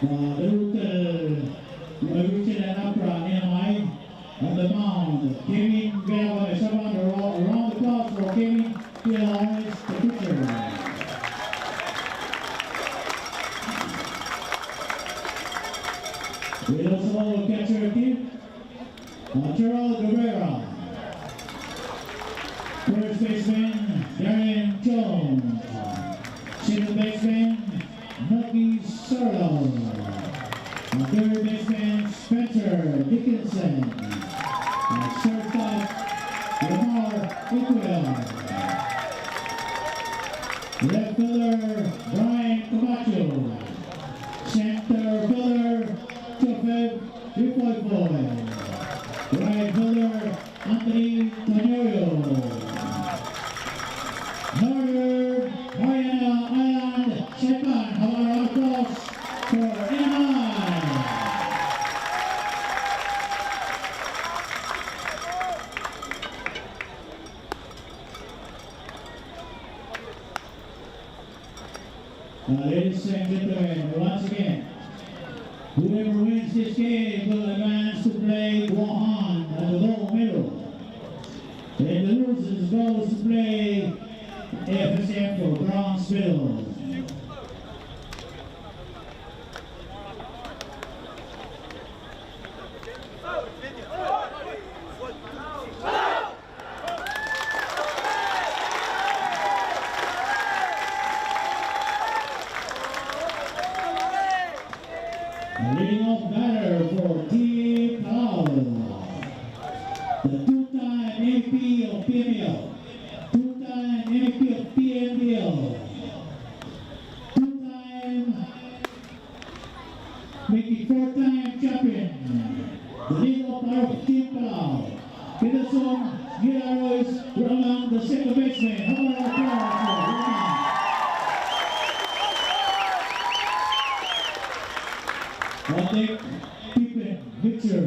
the original upright Illinois on the mound. Kevin Galloway, someone around the clock for Kevin Galloway, the pitcher. We also catcher kid, Gerald Guerrero. First baseman, Darren Jones. Second baseman, Nucky Sordo. Third baseman, Spencer Dickinson. Shortstop, Lamar Equil. Left fielder, Brian Camacho. Center fielder, Joseph Ripoipoy. Right fielder, Anthony Tenorio. Northern Mariana Island, second, Havana Cross for Illinois. Ladies and gentlemen, once again, whoever wins this game will advance to play Guahan at the low middle. And the losers goes to play FSM for Brownsville. Leading off batter for Team Powell, the two-time MVP of PML, two-time MVP of PMBL, two-time, making four-time champion, the leading off batter of Team Powell, Peterson Gilaroy's Roland, the second baseman. How about our applause for Roland? Patrick Pippen, pitcher.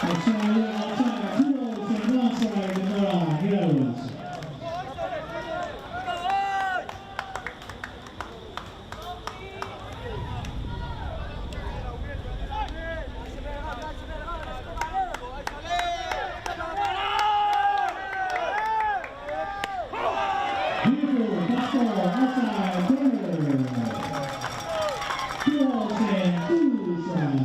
outside, 2 rows and onside to Mora Heroes. Beautiful, that's all, outside, corner. 2 rows and 2 sides.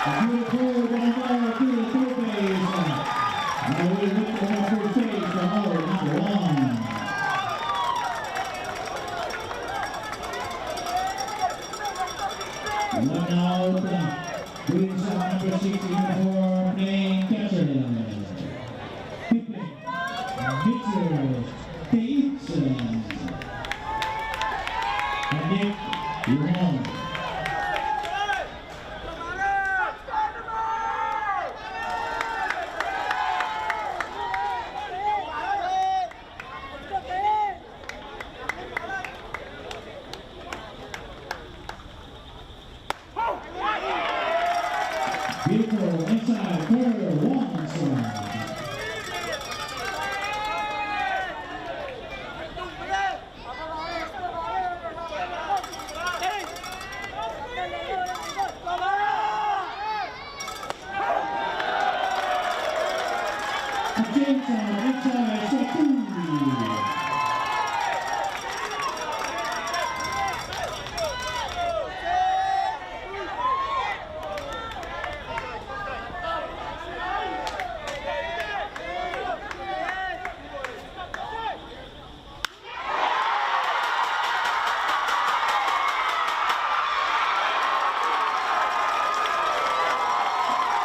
A beautiful down there to the third base. Now we look for our first base for our number 1. One out. Green sock number 6 uniform playing catcher. Pippen, Mitchell, Dixon, and Nick Ramon. Beautiful inside corner, 1 side. Jameson inside, set 2.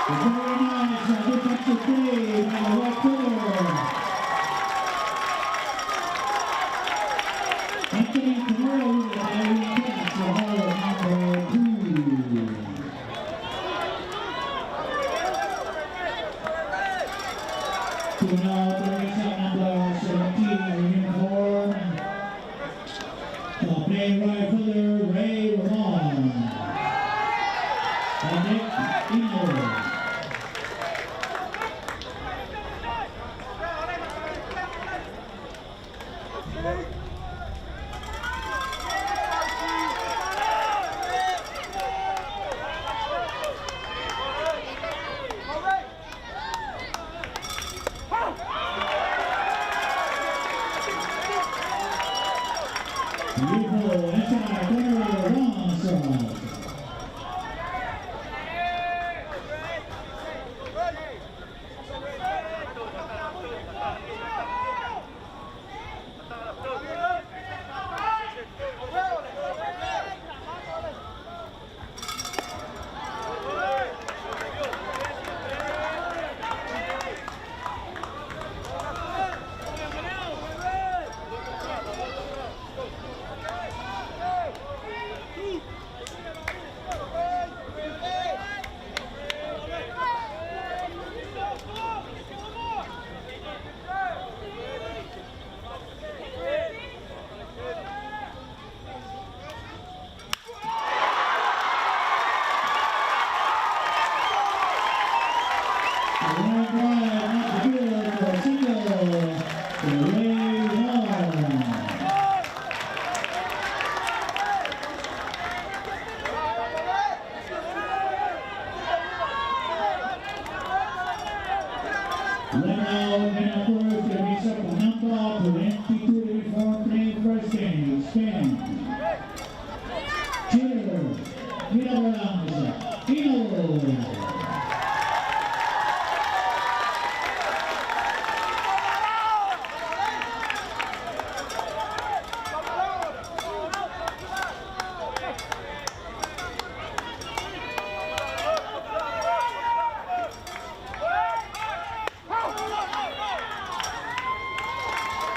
Very nice, defensive play by the right corner. Anthony Camaro with a diving catch for ball number 2. To now, number 17 uniform. Playing right fielder Ray Ramon. And Nick Eno. Beautiful inside corner, 1 side.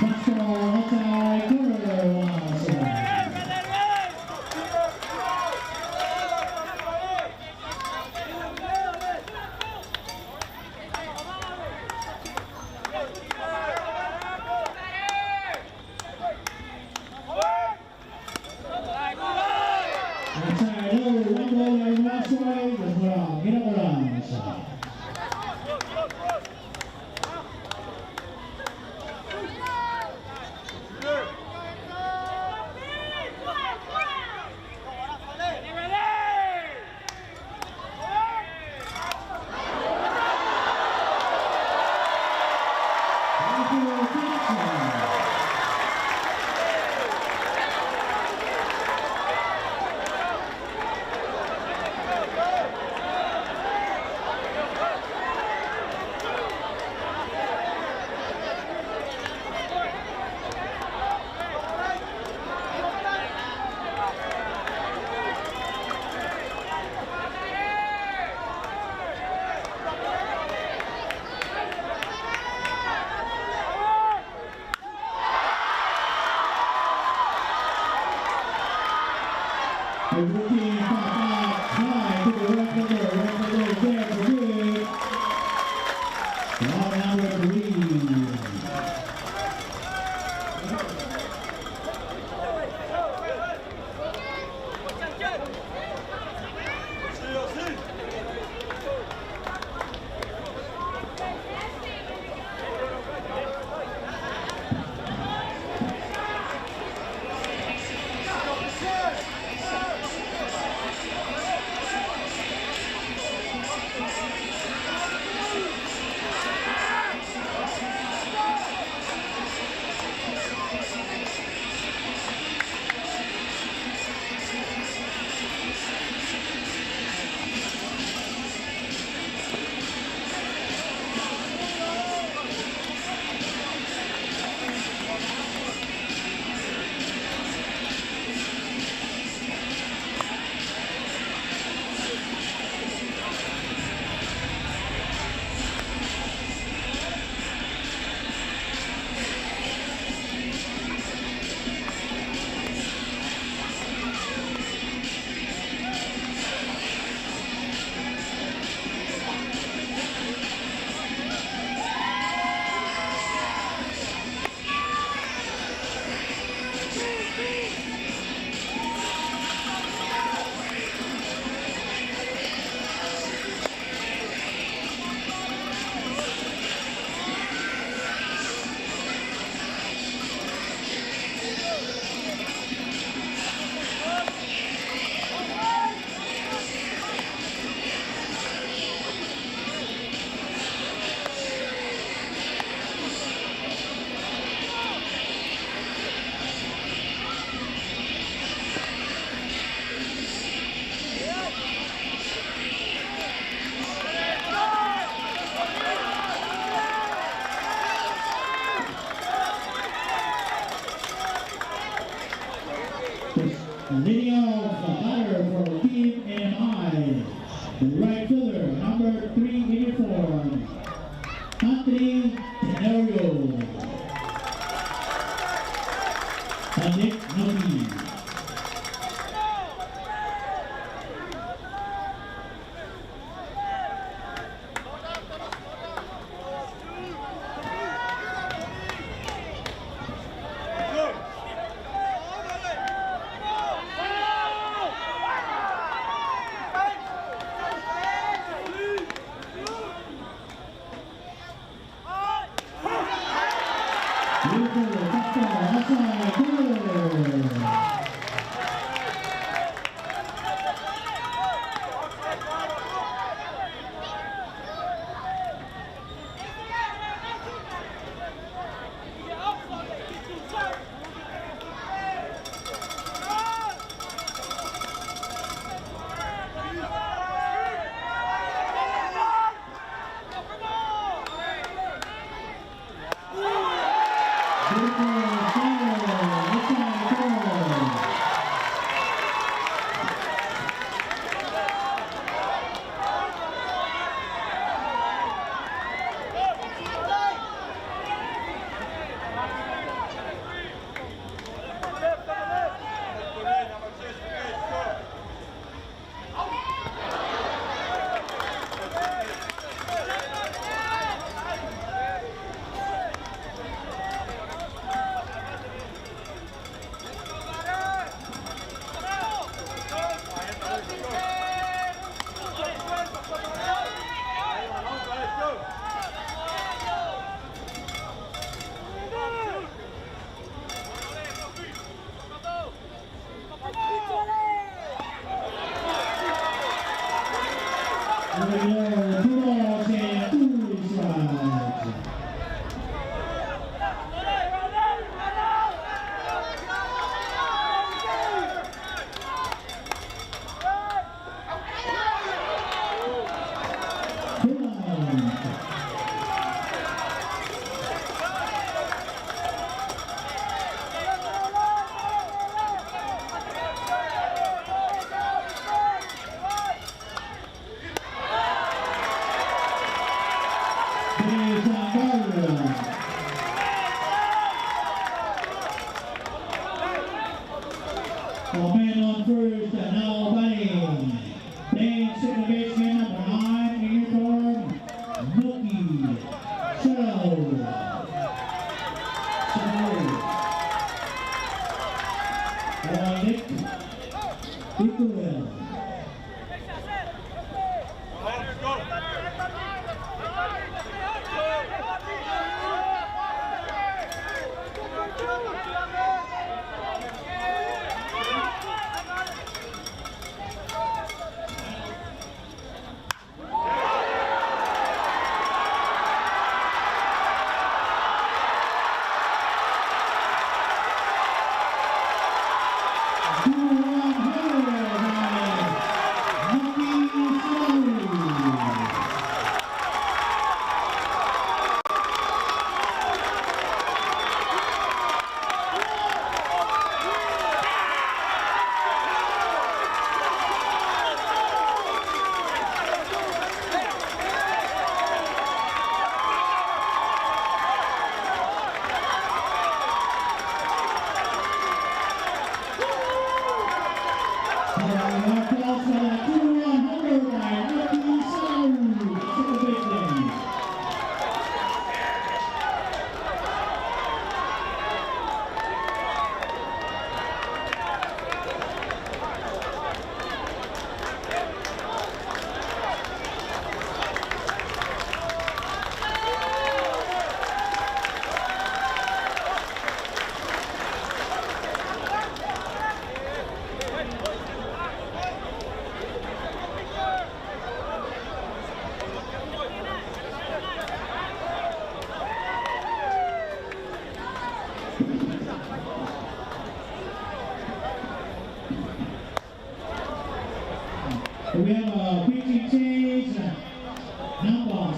Touchdown, outside corner, The rookie try to the red fielder there for good. Ball now referee. Leading off the batter for Team AMI, the right fielder, number 3 uniform, Anthony Tenorio. Nick Nomi.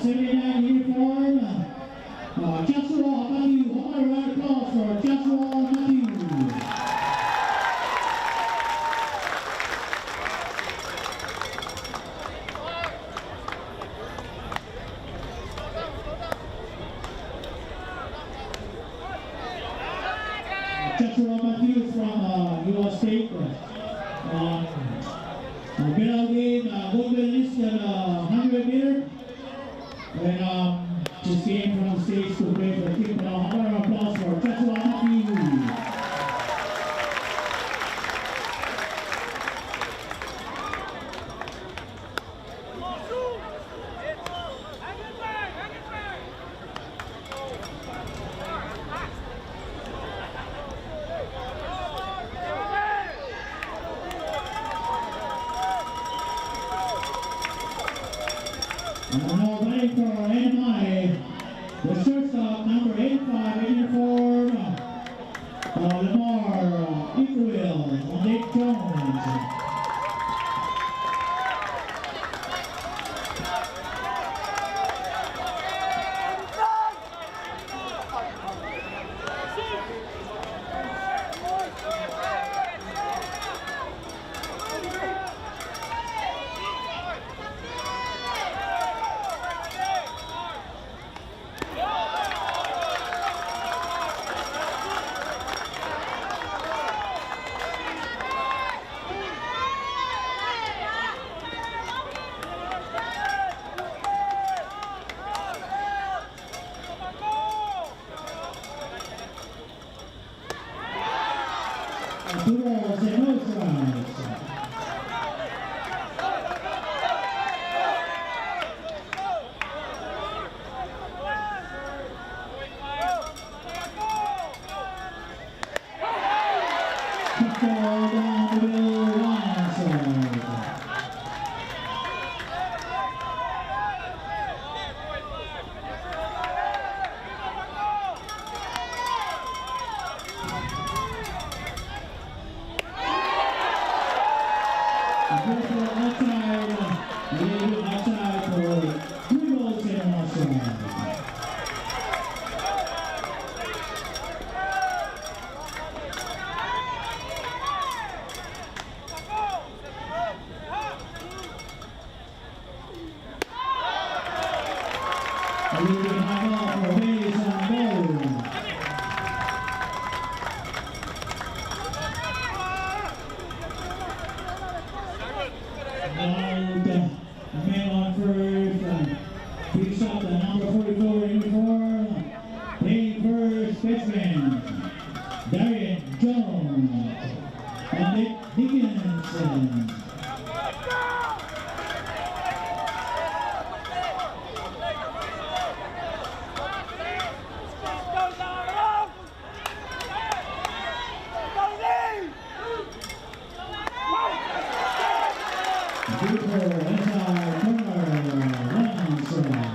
79 uniform, Joshua Matthew. How about a round of applause for Joshua Matthew? Joshua Matthews from U.S. State. Medal game, gold medalist in 100 meter. And just came from the States to play for the team. How about an applause for Joshua Matthews? And now playing for NMI, the shortstop, number 85 in uniform, Lamar Equil, Nick Jones. Two balls and no strikes. Ball down the middle, one strike. Outside for 3 balls and 1 strike. Leading high ball for base on goal. Man on first, picks up the number 44 in uniform, playing first baseman, Darian Jones, and Nick Dickinson. Beautiful inside corner, 1 strike.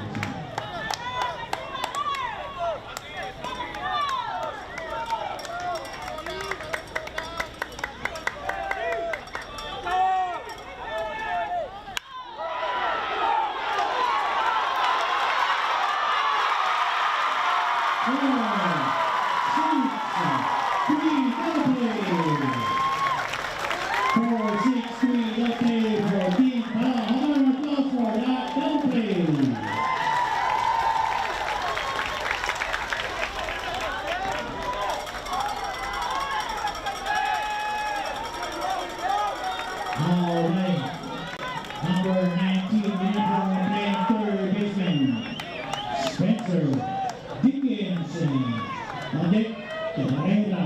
All right. Number 19, uniform playing third baseman, Spencer Dickinson. On deck, Carrera.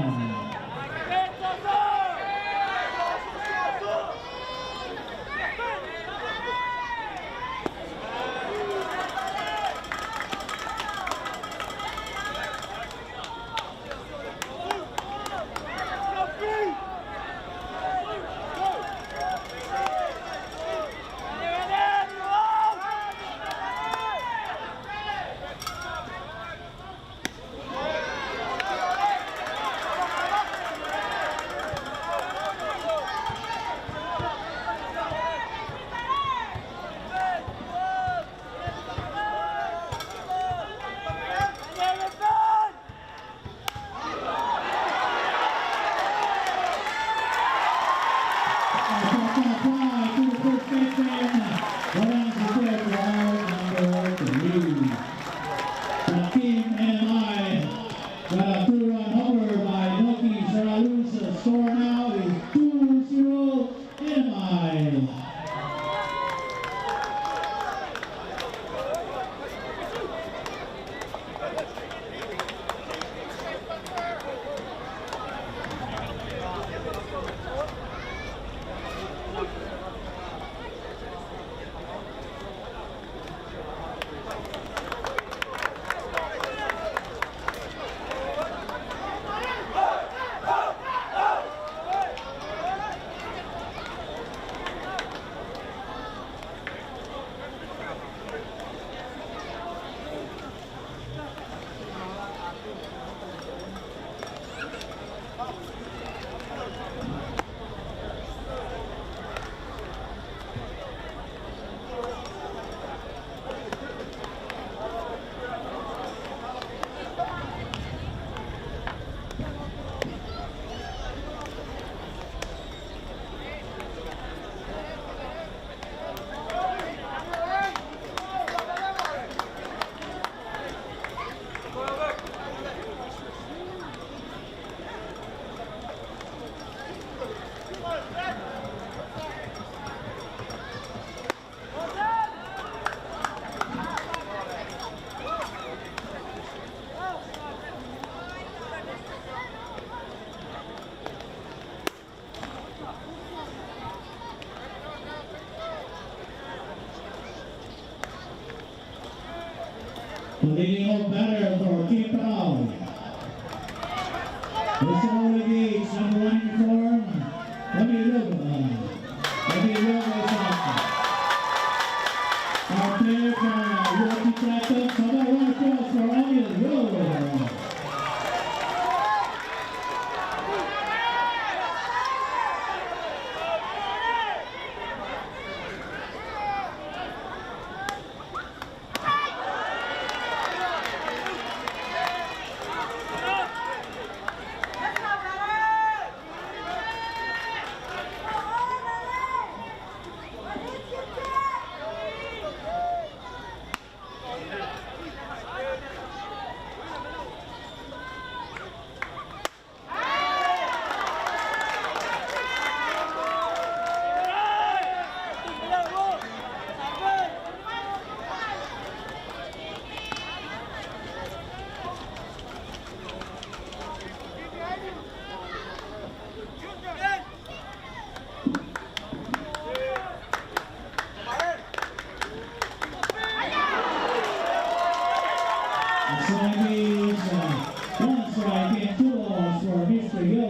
leading off batter for Team Pao. Mr. Olivia, number 1 uniform. Let me look is up. Our player from Rocky Tractor, somebody run across for Olivia. One strike and 2 balls for Mr. Yo.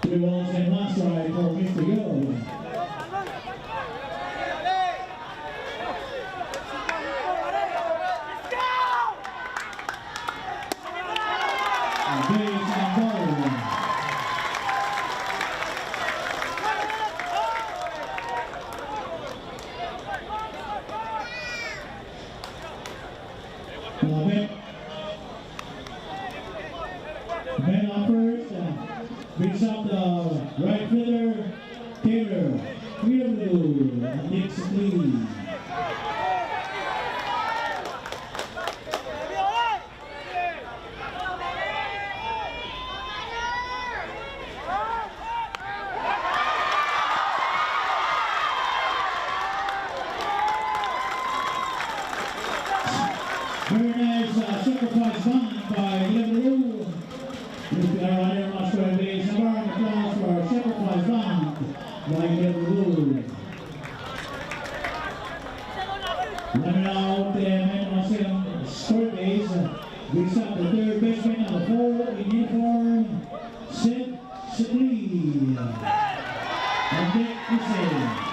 Three balls and 1 strike for Mr. Yo. Base and ball. Ben on first, brings up the right fielder, Taylor. Fielder, Nick Lee. Very nice sacrifice bunt by Liberal. Our runner must go to base. A round of applause for our sacrifice bunt by Liberal. Running out and on third base. Brings up the third baseman on the 4 in uniform, Sid Lee. And Nick Hussein.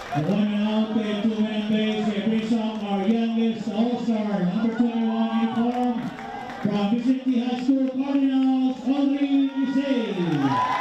The one man out there, 2 men on base. It brings up our youngest all-star, number 21 uniform from Vicente High School Cardinals, Audrey Isay.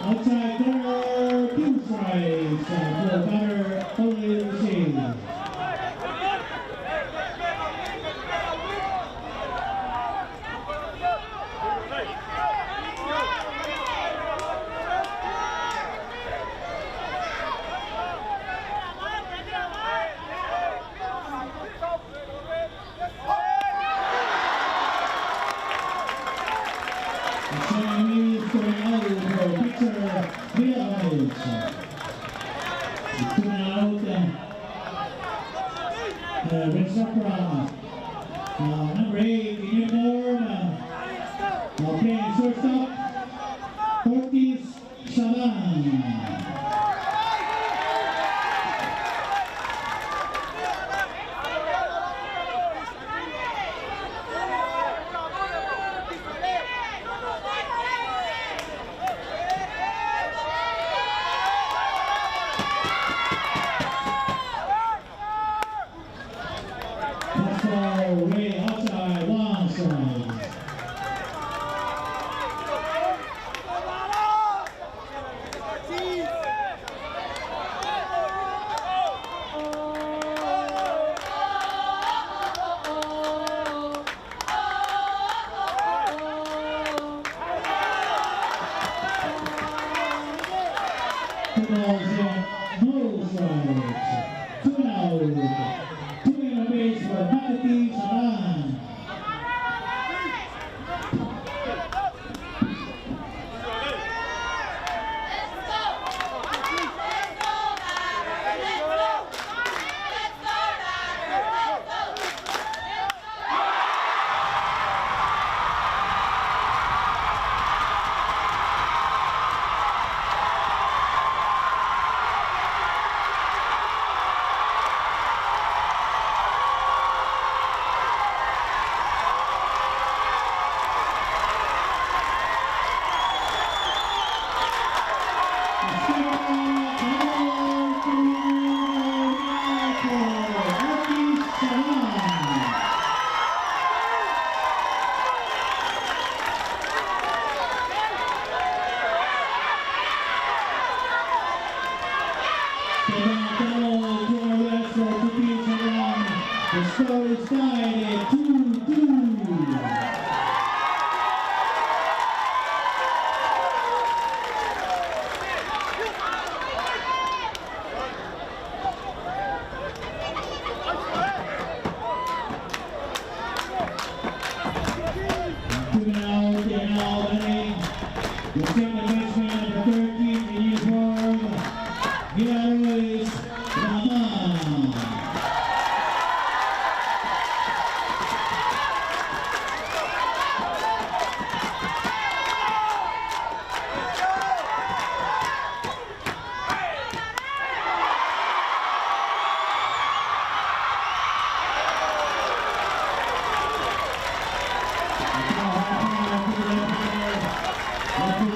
Outside corner, 2 strikes for batter Audrey Isay. Chinese going out for pitcher Villalobos. Two out. Brings up from number 8 in uniform. Playing shortstop, Ortiz Saban. Way outside, 1 strike. Two balls in, no strikes. 2 out. 2 men on base for Matthew Saban. The score is tied at 2-2. The second baseman, number 13 in uniform, Villalobos Rama.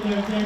There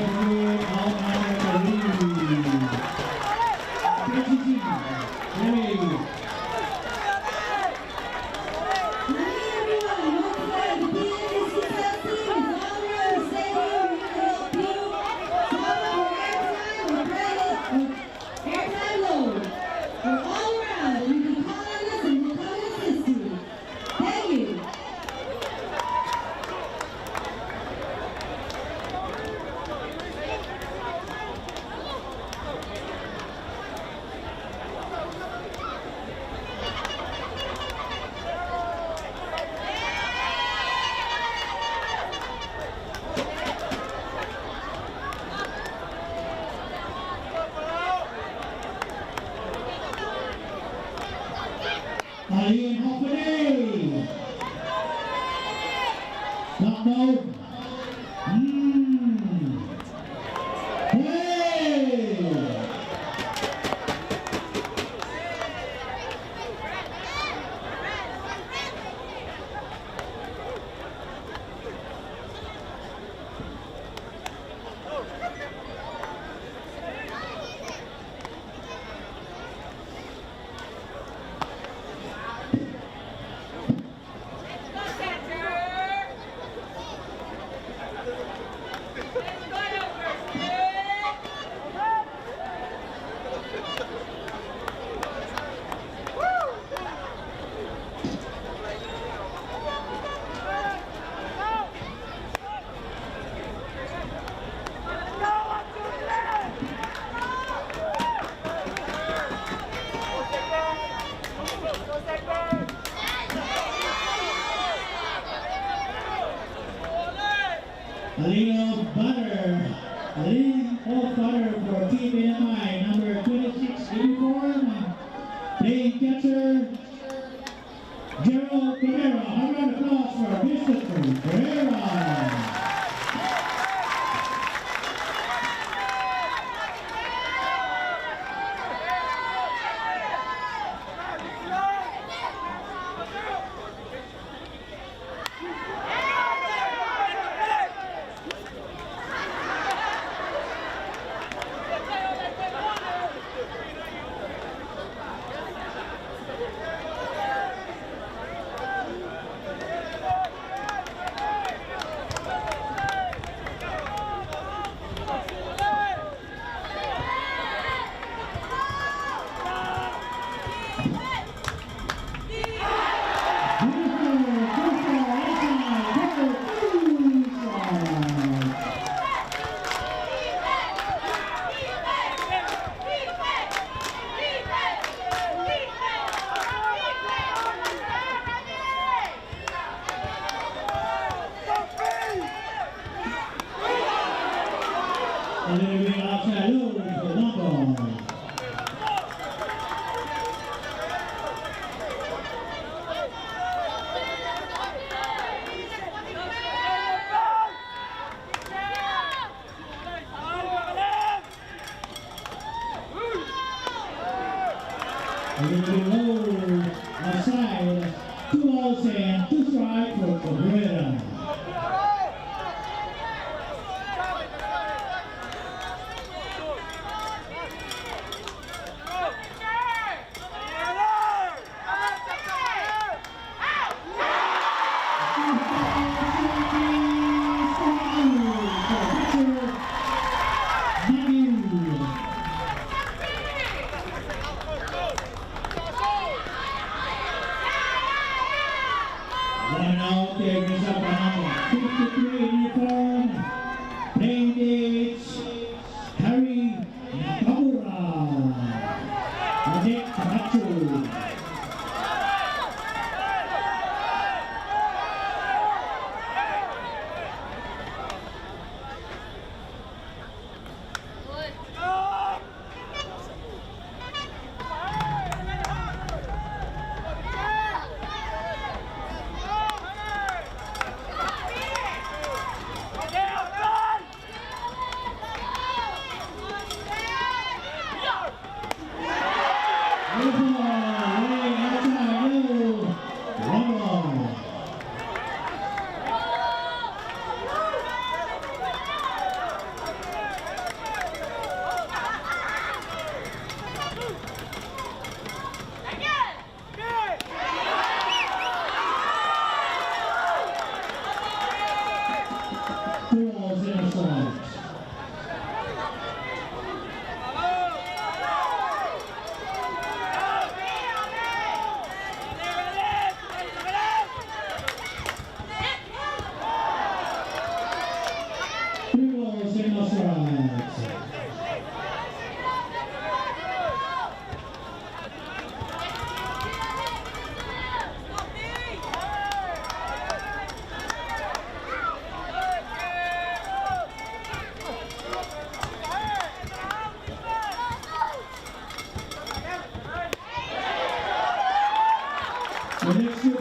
play. Knockdown. Play. A little butter. A little butter for Team NMI, number 26 uniform. Playing catcher, Gerald Pereira. A round of applause for Mr. Pereira. A little bit outside low for one ball. A little bit low outside. 2 balls and 2 strikes for Cabrera. One out there, brings up a number 53 uniform. Playing dates, Harry Nakamura. Nick Camacho.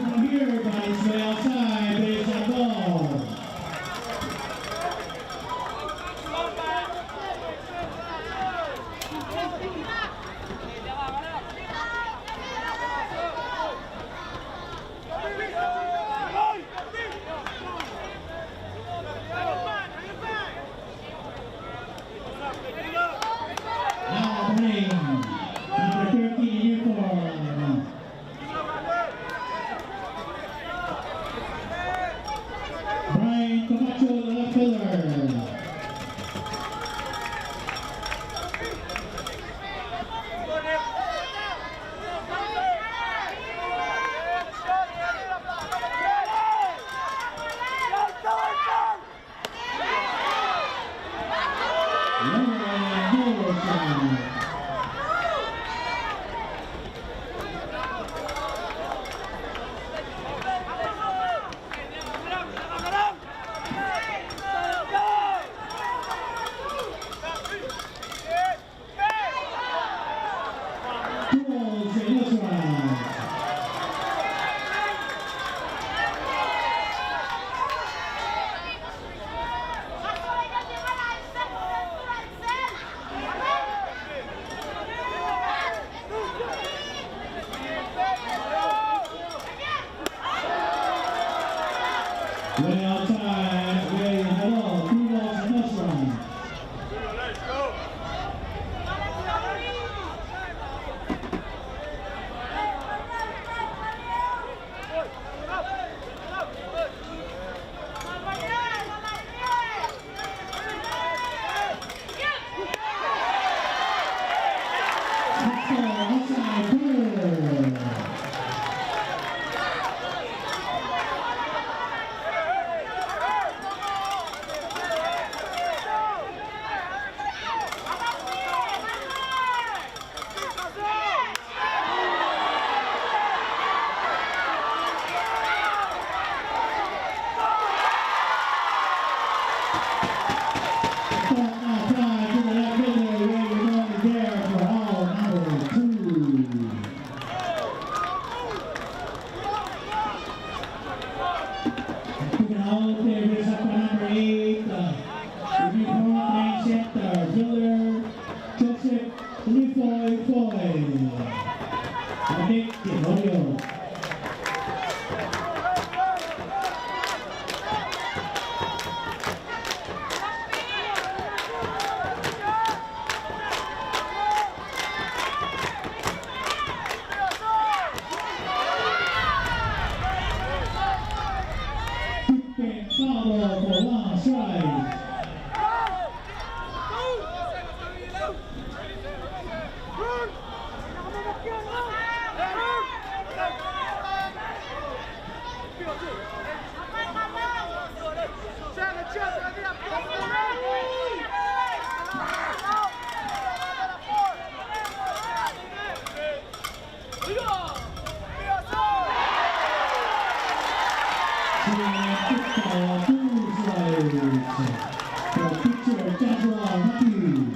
move from here, but it's way outside, but it's a ball. Now playing number 13 uniform. Brian Camacho, the left fielder. Way outside, way hello, 2 balls and no strike. Outside, good. Foul for one strike. The pitcher Joshua Matthews.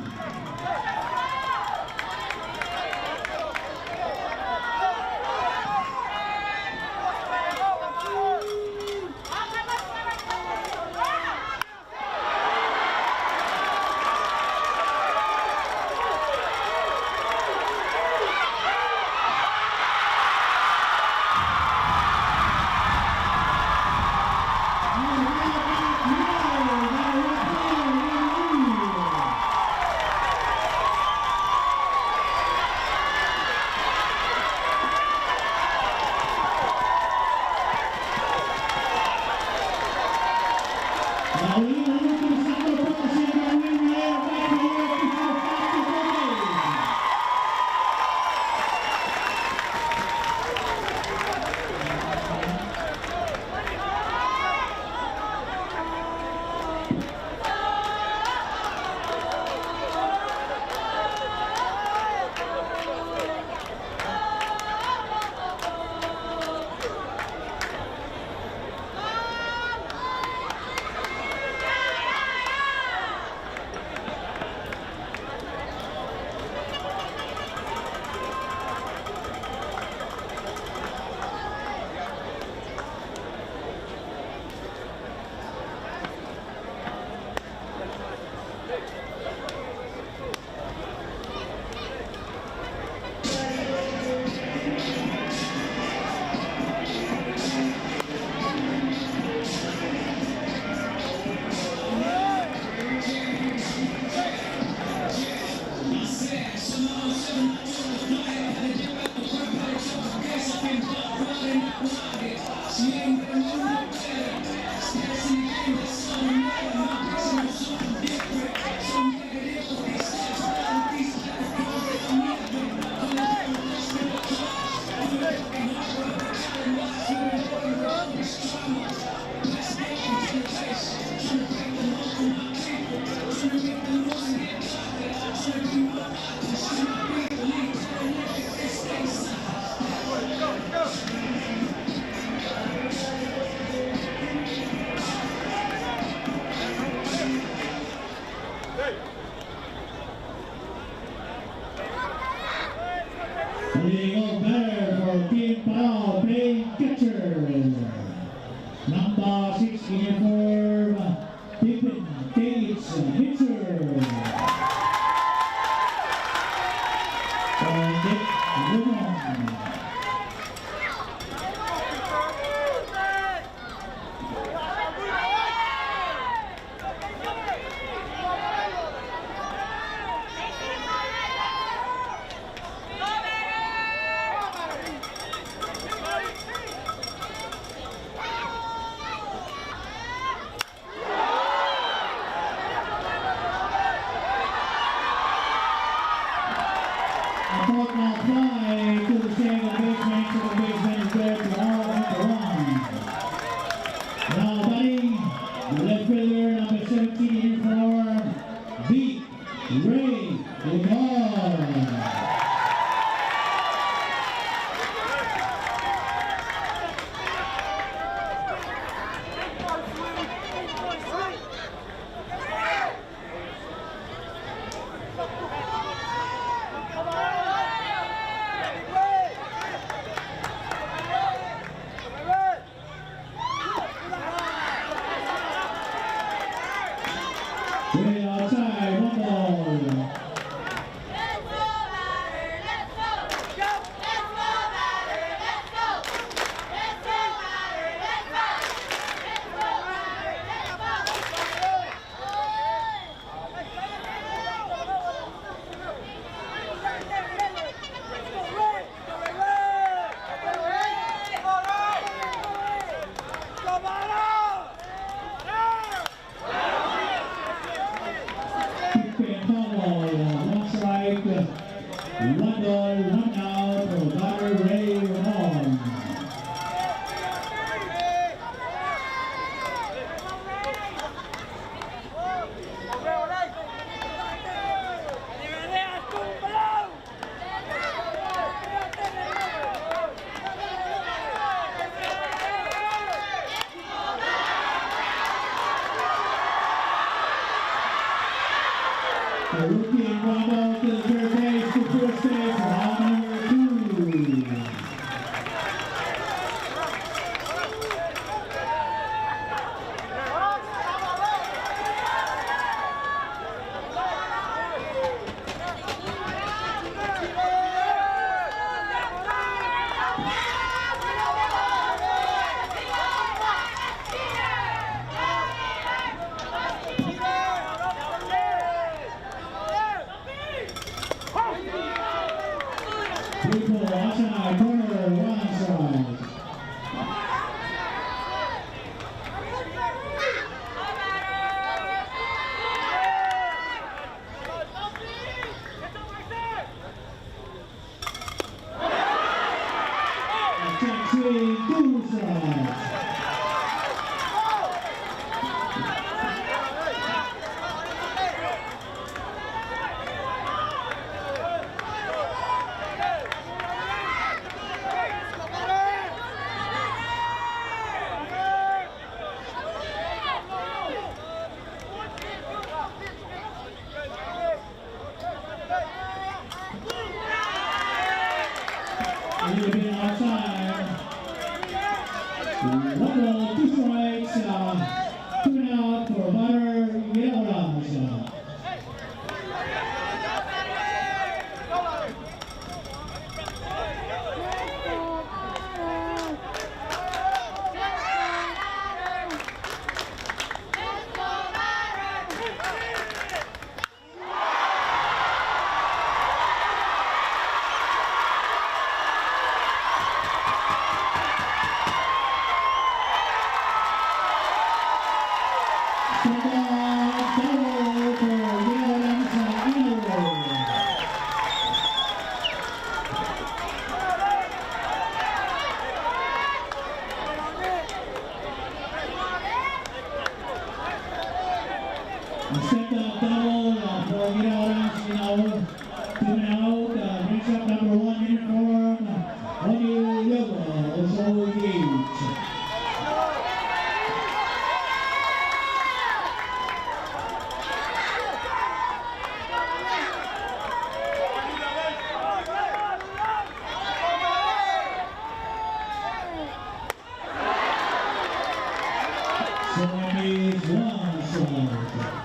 Leading off batter for Team Palau, playing catcher. Number 6 uniform, Pippin Tates Hitcher. And Nick Rumon. A ball now fly to the second baseman. Second baseman is there to all number 1. Now batting, the left fielder number 17 uniform, B. Ray Lamar. Way outside, 1 ball. One strike, 1 ball, 1 out for batter Ray Ramon. The rookie ground out to the third base to first base, round number 2. People outside corner, 1 strike. Check swing, 2 strikes. A little bit outside. 1 ball, 2 strikes, 2 out for batter Yellow. double for Ginawalan sa Ino. Set up double for Ginawalan Sinaw. 2 out, brings up number 1 uniform, Oni Yoga, also engaged. So it is 1 strike.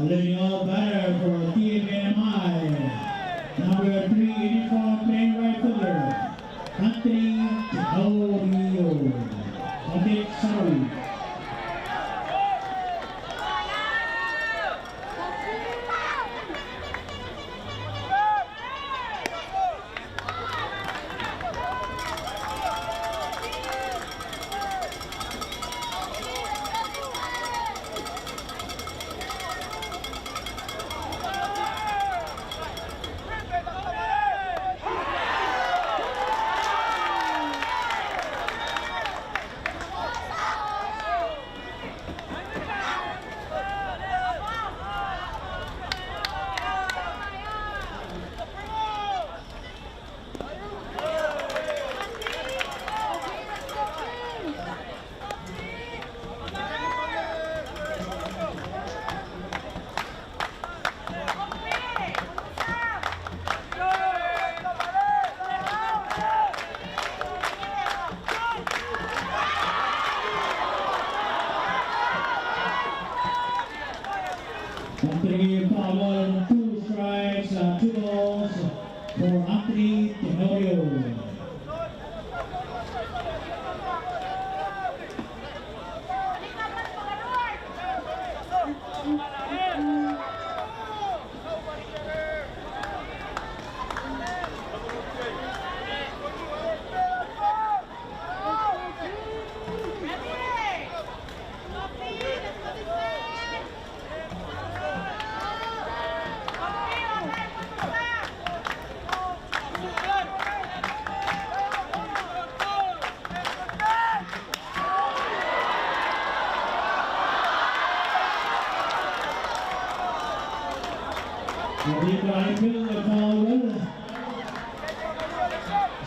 leading off batter for TMNMI, number 3 uniform playing right fielder, Anthony Tenorio. Anthony, sorry. Anthony Pablo, 2 strikes, 2 balls for Anthony Tenorio.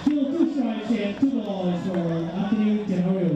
Still 2 strikes and 2 balls for Anthony Tenorio.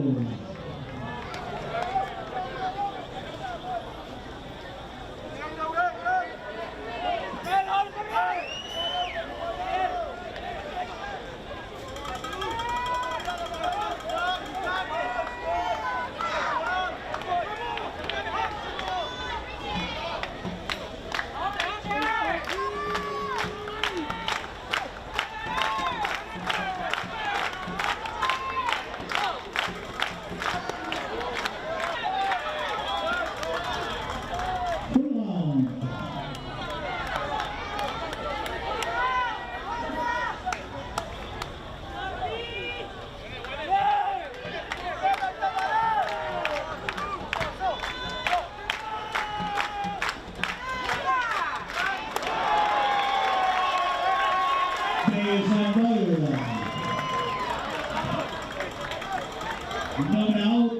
Coming out,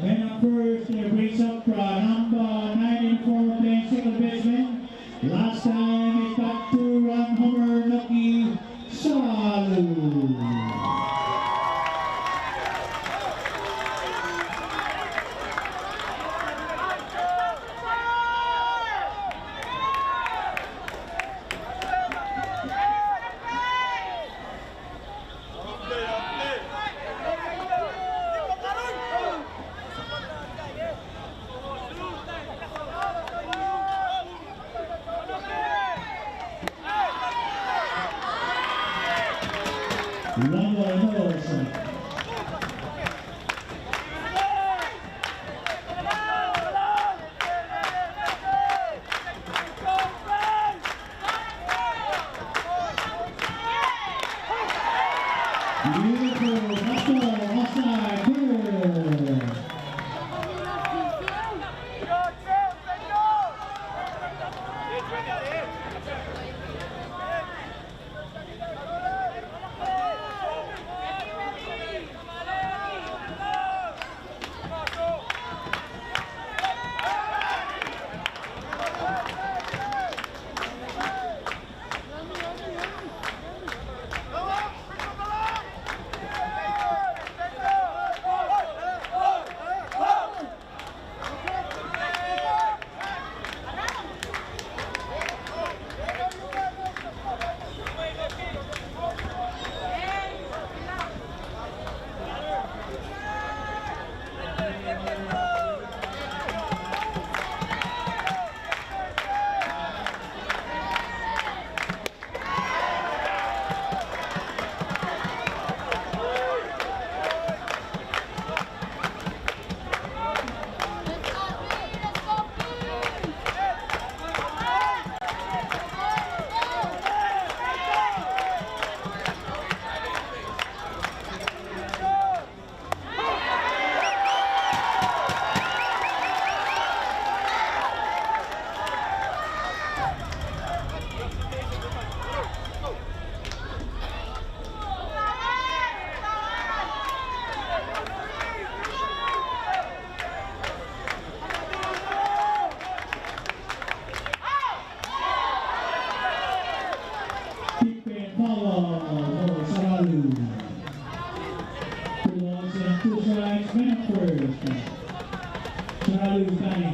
man up first, brings up number 94 playing second baseman. Last time it got 2-run homer, Nucky Salu. Beautiful, offside, goal. Selalu kami.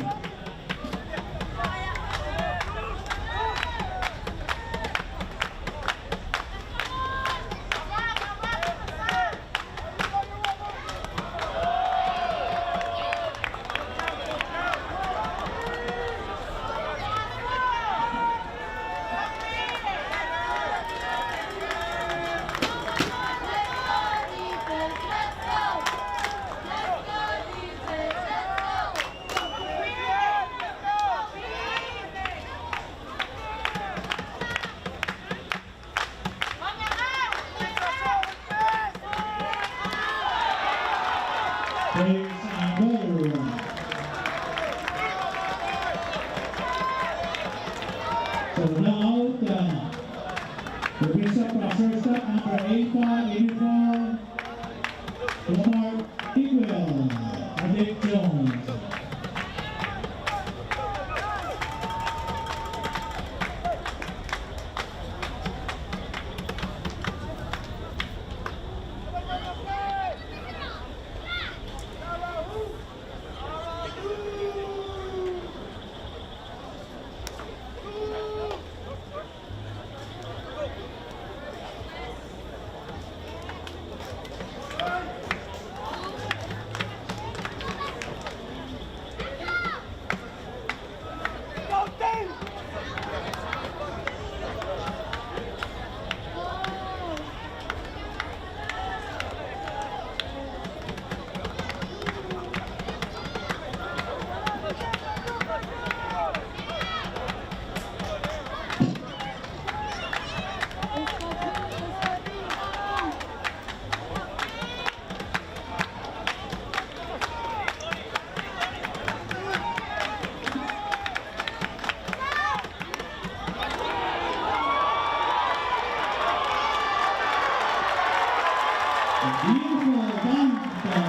Plays and goal. So now the brings up our first up, number 85, uniform, Lamar Equal, Dick Jones. Beautiful banta.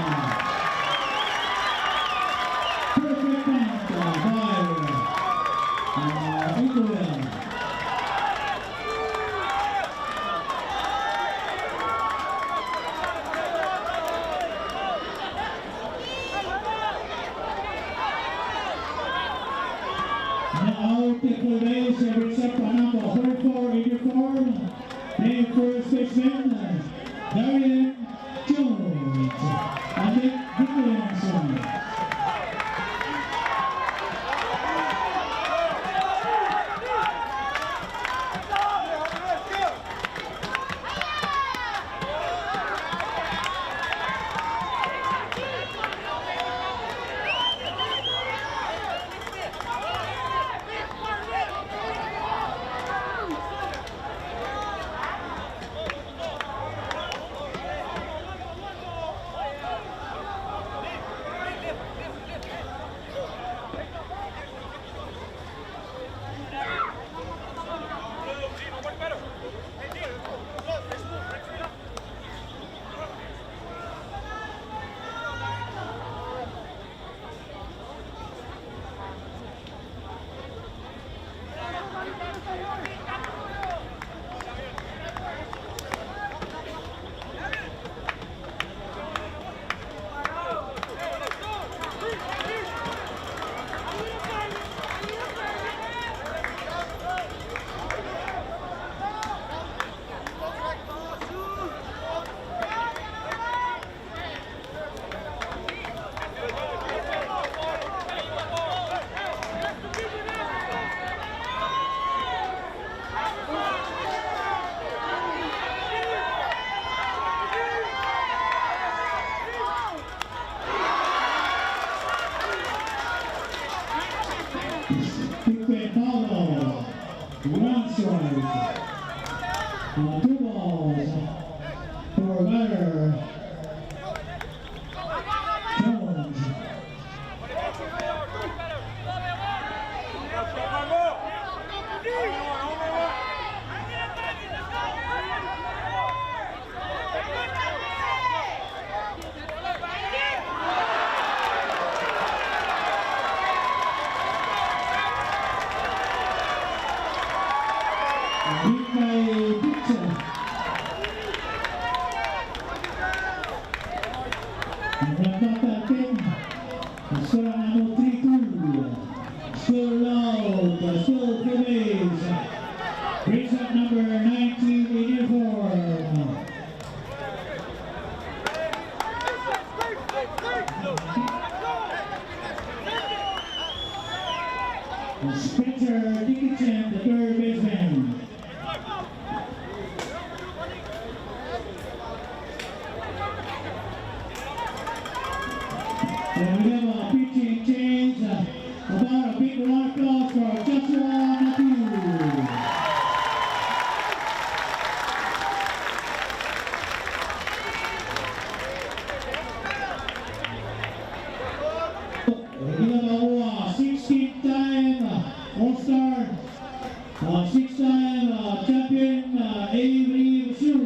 Perfect banta by Equal. Now Equal base brings up a number 44 uniform. Playing first baseman Darian Jones and Nick Williamson. Quick follow. One strike. 2 balls for batter Jones. Hit by pitcher. Ang nagtatalking, ang sura na Spencer Dickinson, the third baseman. And we have a pitching change. About a big round of applause for Joshua Matthew. All-Star, six-time champion Avery Bashir.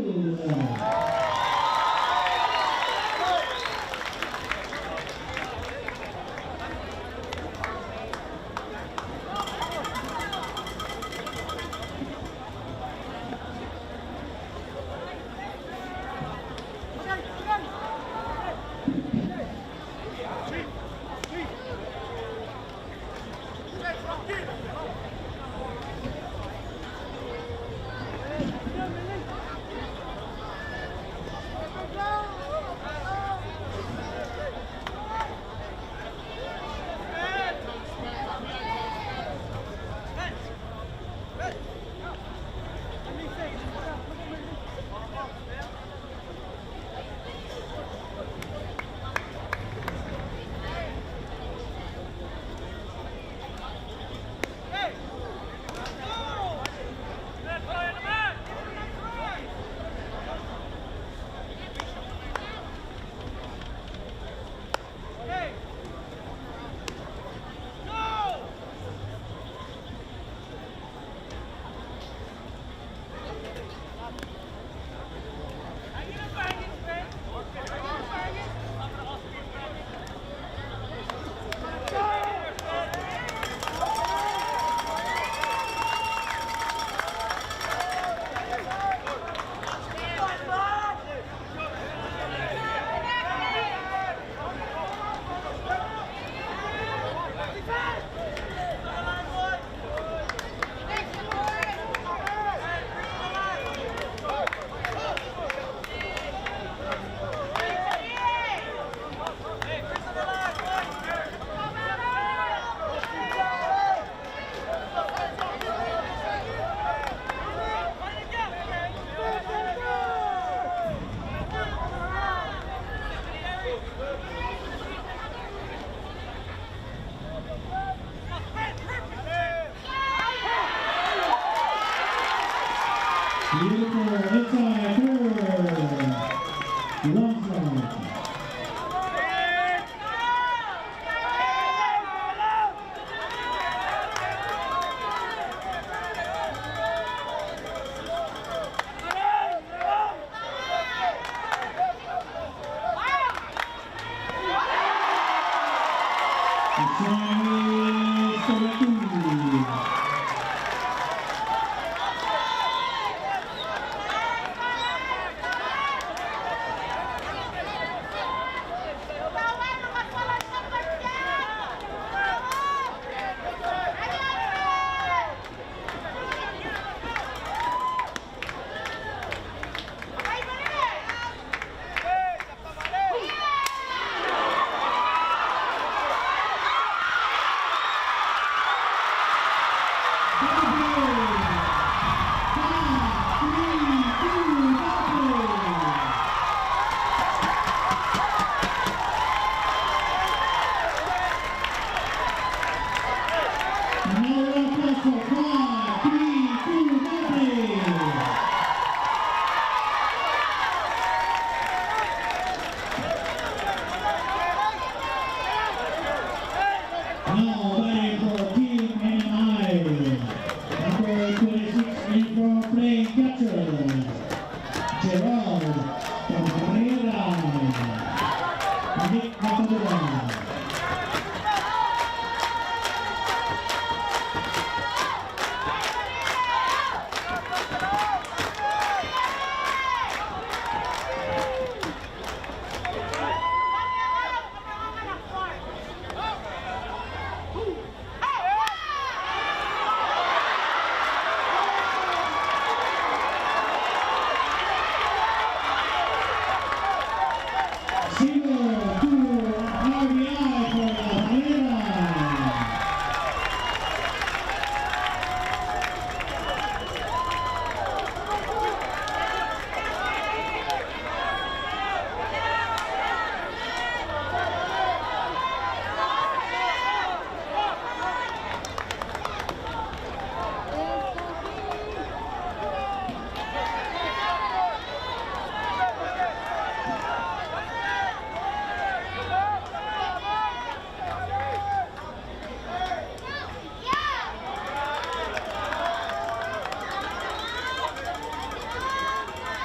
Beautiful inside third. Long throw.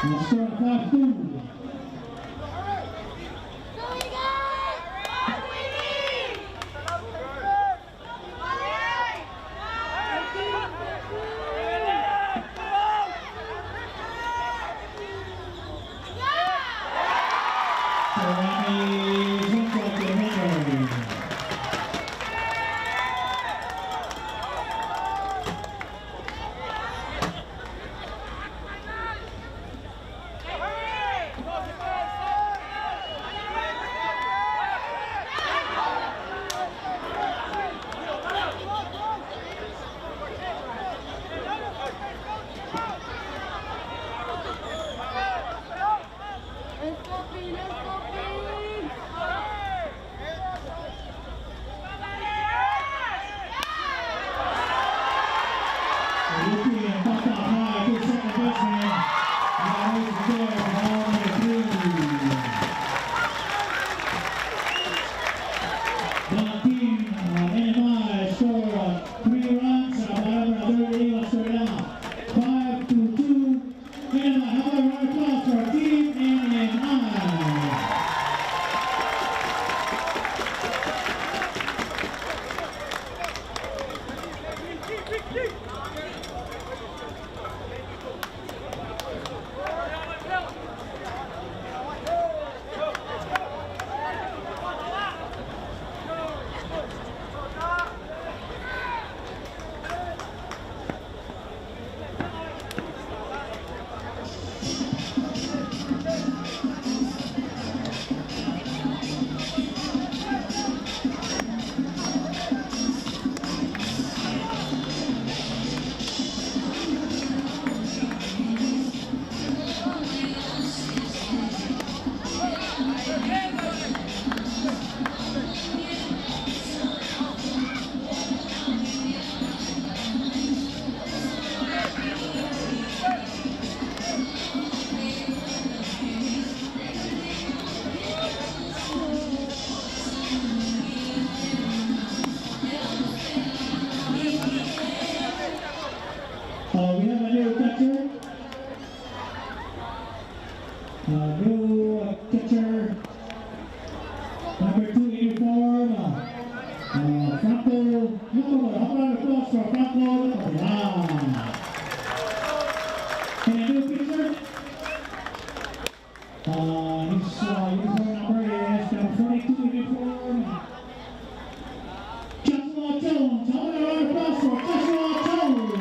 Score 5-2. We have a new catcher. New catcher. Number 2 uniform. Franco. How about applause for Franco? And a new pitcher. His uniform number is number 42 uniform. Joshua Jones. How about a round of applause for Joshua Jones?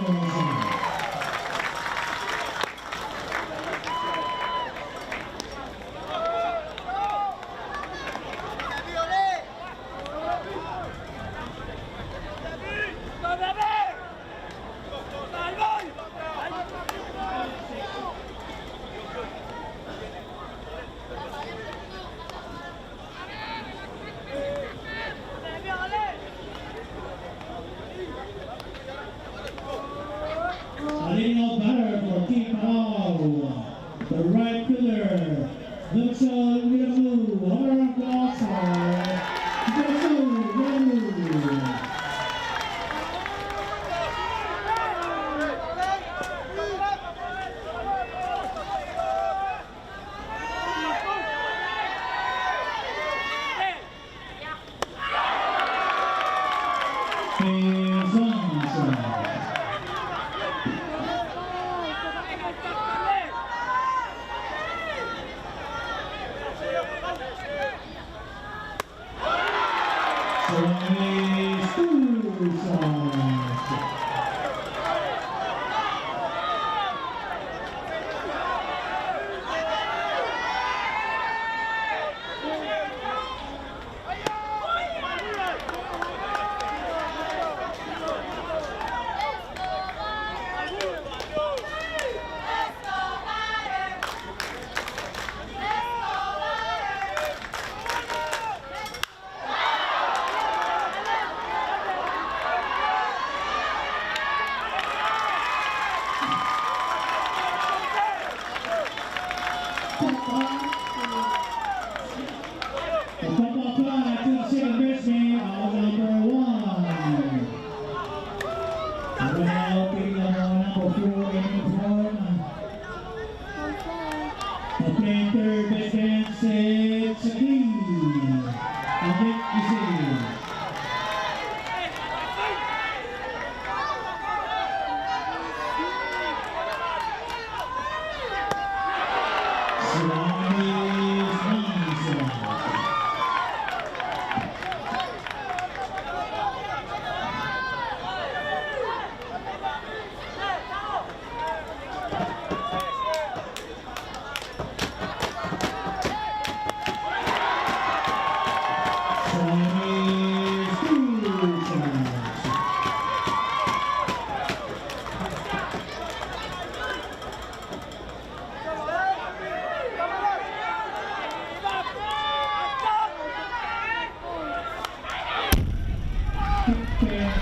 Leading off batter for Team Palau, the right fielder, Wilson Widamu. Another applause for Wilson Widamu.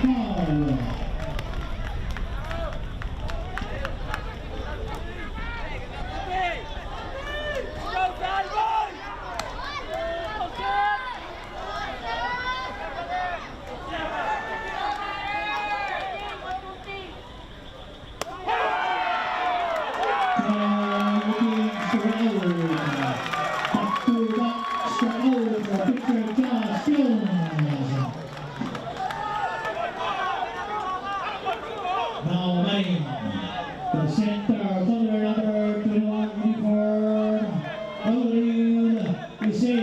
Foul. The center, number 21 uniform, Olive Isay.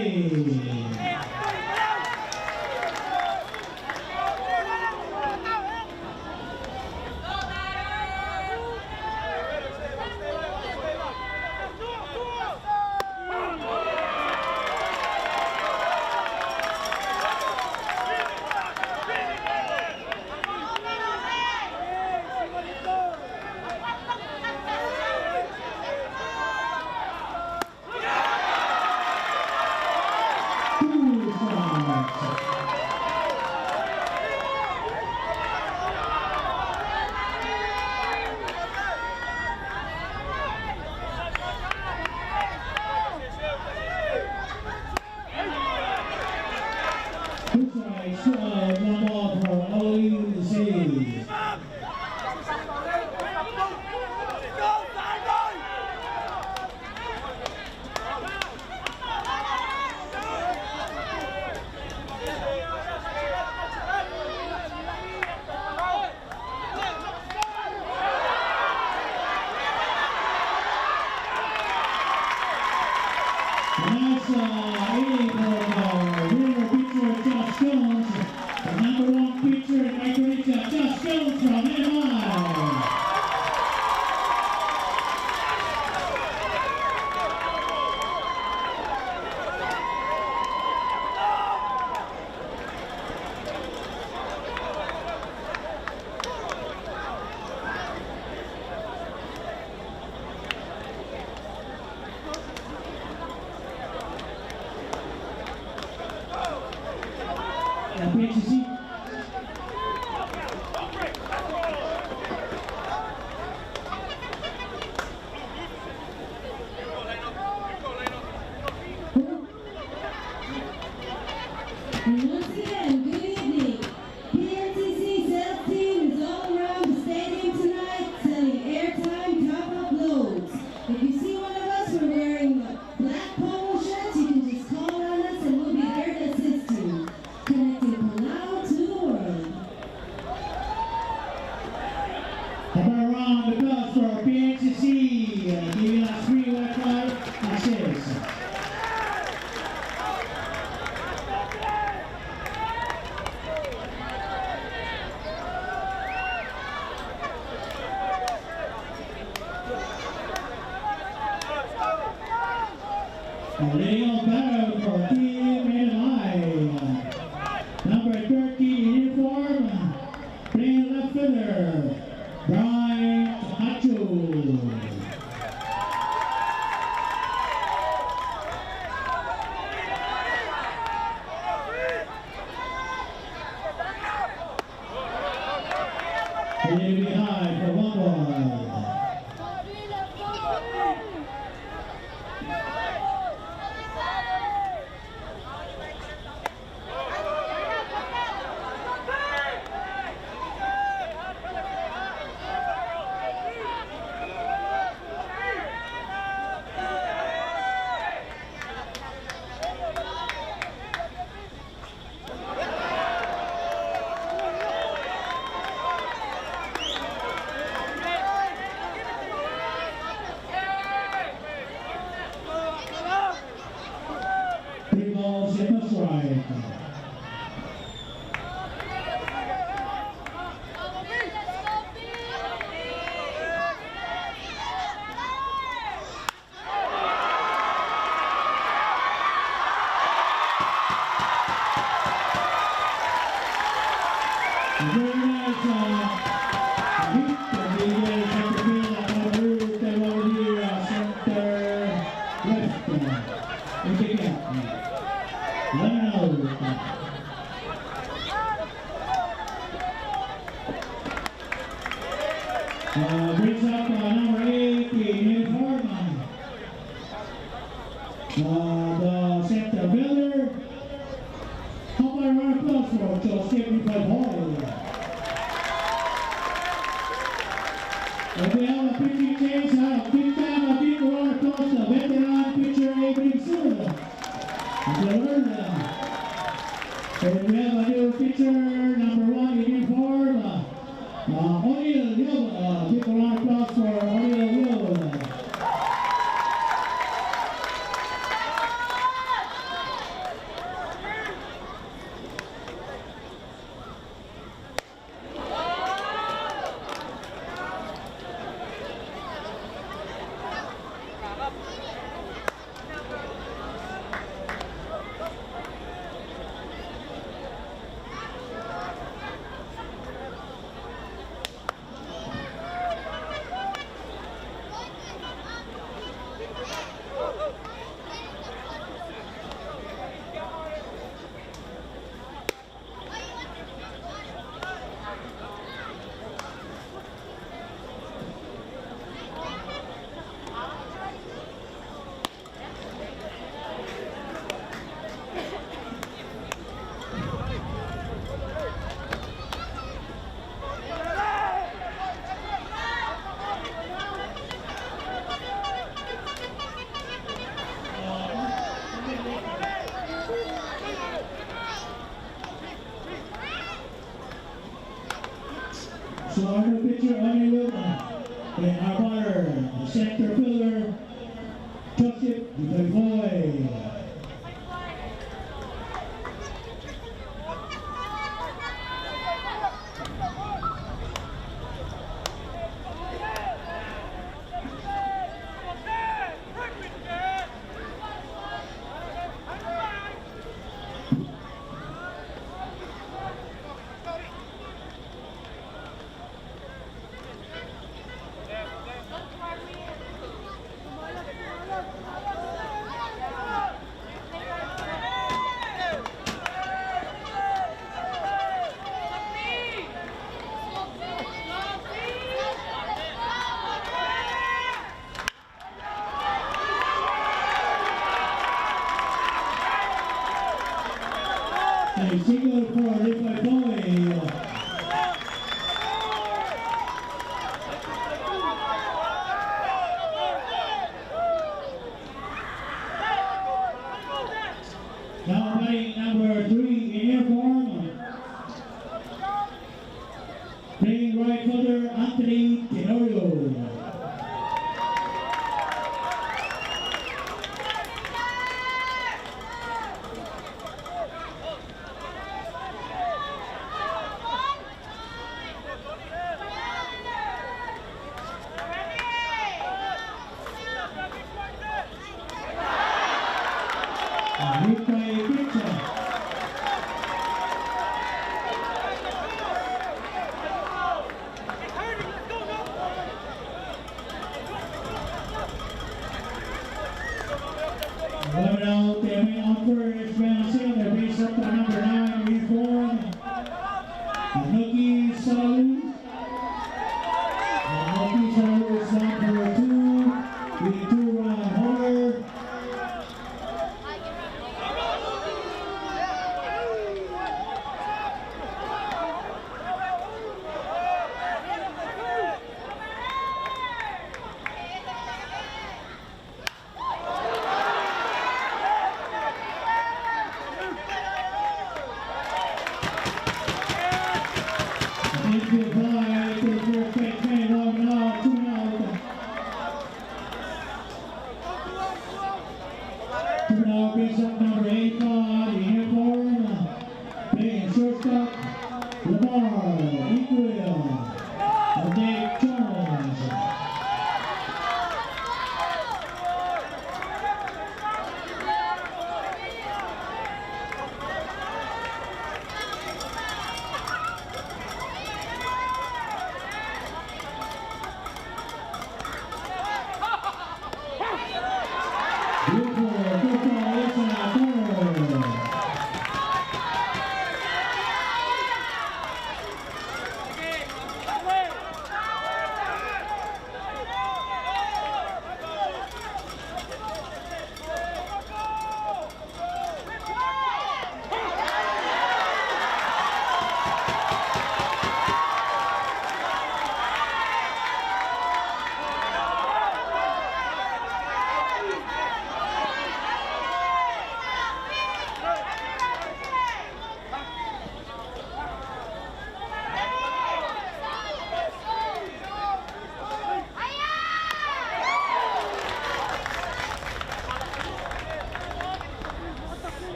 One ball for Olive Isay. That's winner pitcher Josh Jones, the number 1 pitcher in Micronizia, Josh Jones from NMI. PHC. And once again, good evening. PNCC sales team is all around the stadium tonight selling airtime top-up loads. If you see one of us, we're wearing black polo shirts, you can just call on us and we'll be there to assist you. Connecting Palau to the world. Another round of applause for PHC, giving us free Wi-Fi access. Laying on battle for Team NMI. Number 13 uniform, playing left fielder, Brian Hacho. A little bit high for one ball. Three balls in the strike. Very nice hit. Brings up number 8 in uniform. The center fielder. How about a round of applause for Joseph Boy? And we have a pitching change. Big time, a big round of applause. The veteran pitcher Abraham Silva. And we have a new pitcher, number 1 in uniform. O'Neal Hill. Big round of applause for O'Neal Hill. So our new pitcher, O'Neal and our batter, the center fielder, Joseph Boy. A single for Levi Boy. Now batting number 3 in uniform. Playing right fielder Anthony Tenorio. Hit by a pitcher. One out, coming on first, Venezuela brings up the number 9 uniform, Nucky Salud. Nucky Salud is number 2, with 2-run homer. Infield fly.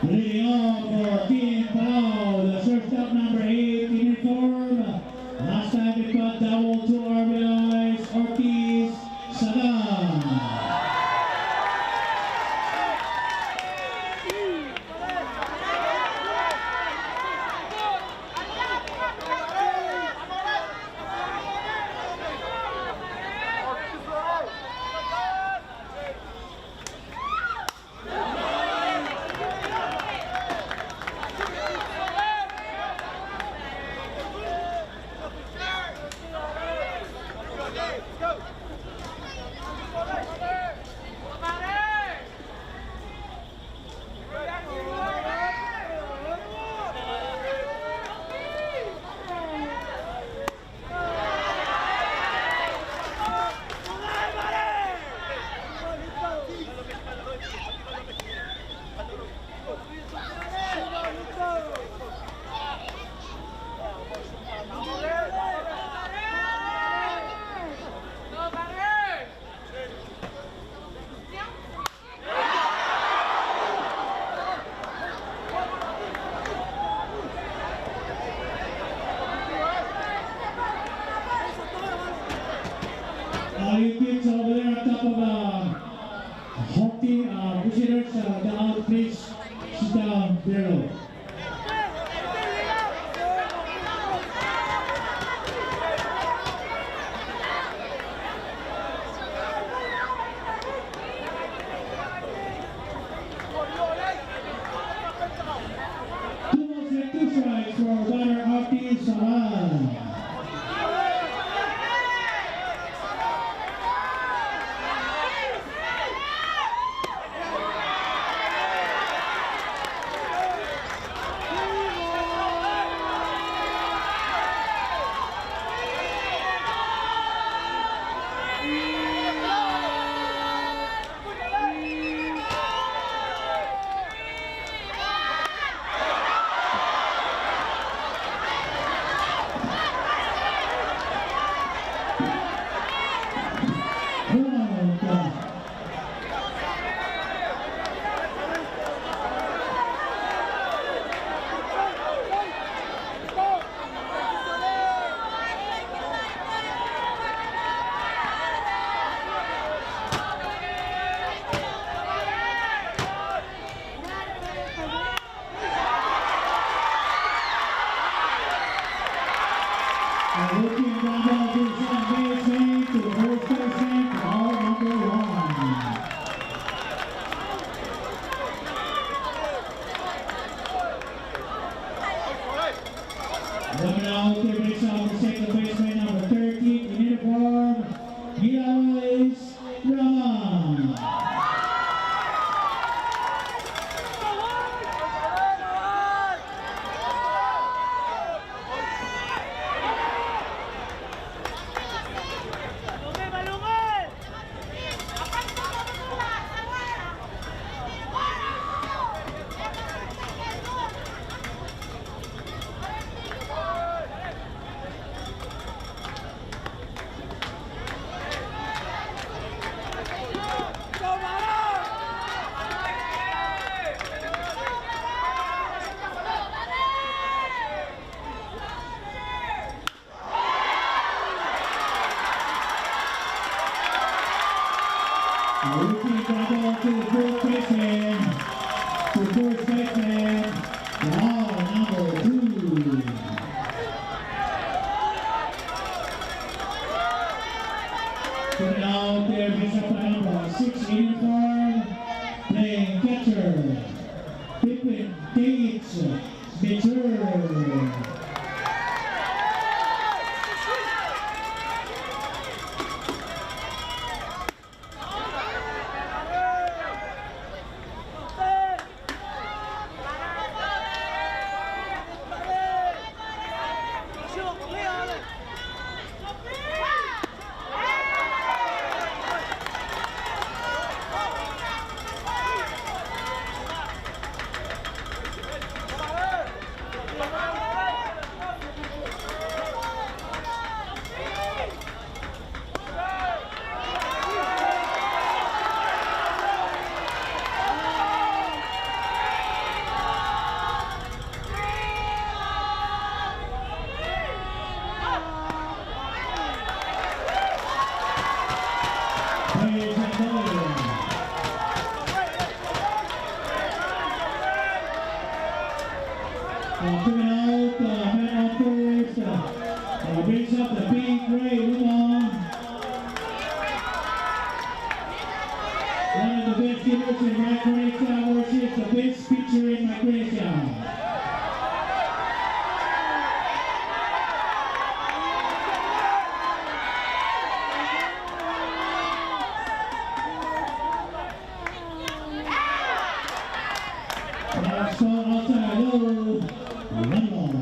Leading off for Team Palau, the shortstop number 8 in uniform. Last time it got double to RBIs, Ortiz Salam. Yung pitch over there on top of hockey, visitors, the out please sit down below. Two balls and 2 strikes for batter Ortiz Salam. routine ground ball to the first baseman. To first baseman. Ball number 2. Coming out there, Bishop by number 6 uniform. Playing catcher. Pippin Gates. Mitchell. Coming out, man on first, brings up the big Ray Lumon. One of the best hitters in my Croatia, versus the best pitcher in my Croatia. That's gone outside low. One more.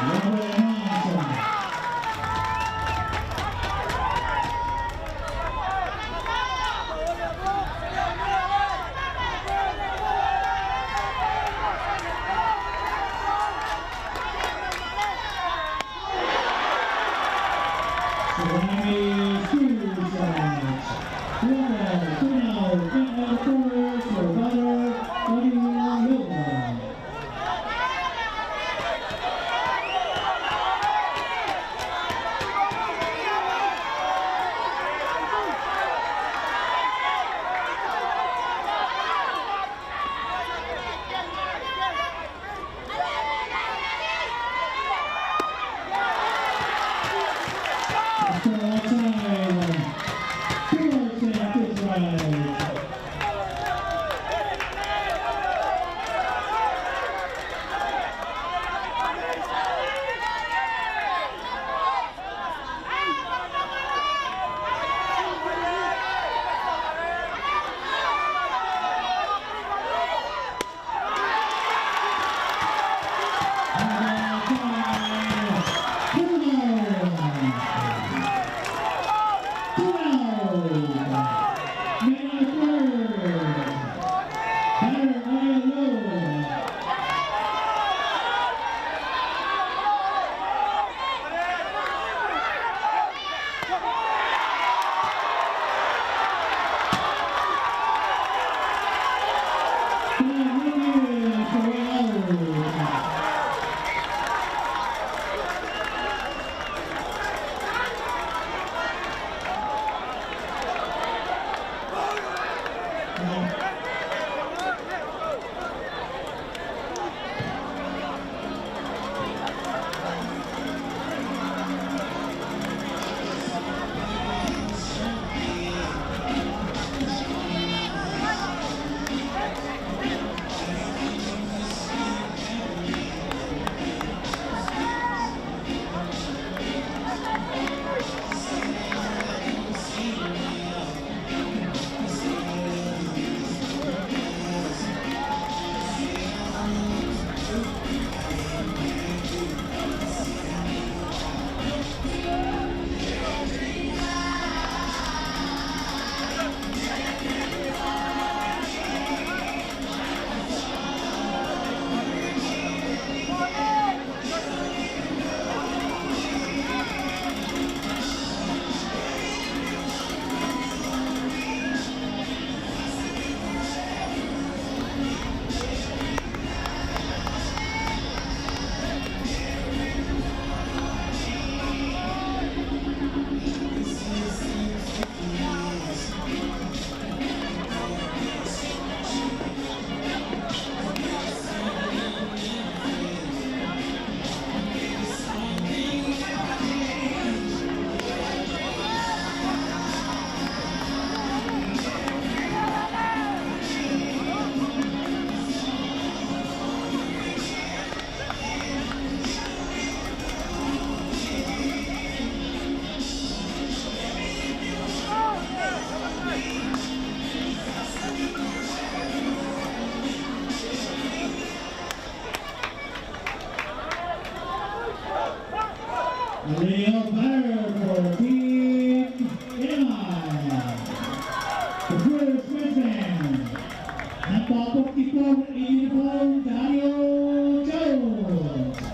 Robert Johnson. Leo Butter for Team Illinois. The first freshman, number 54 in uniform, Daniel Jones.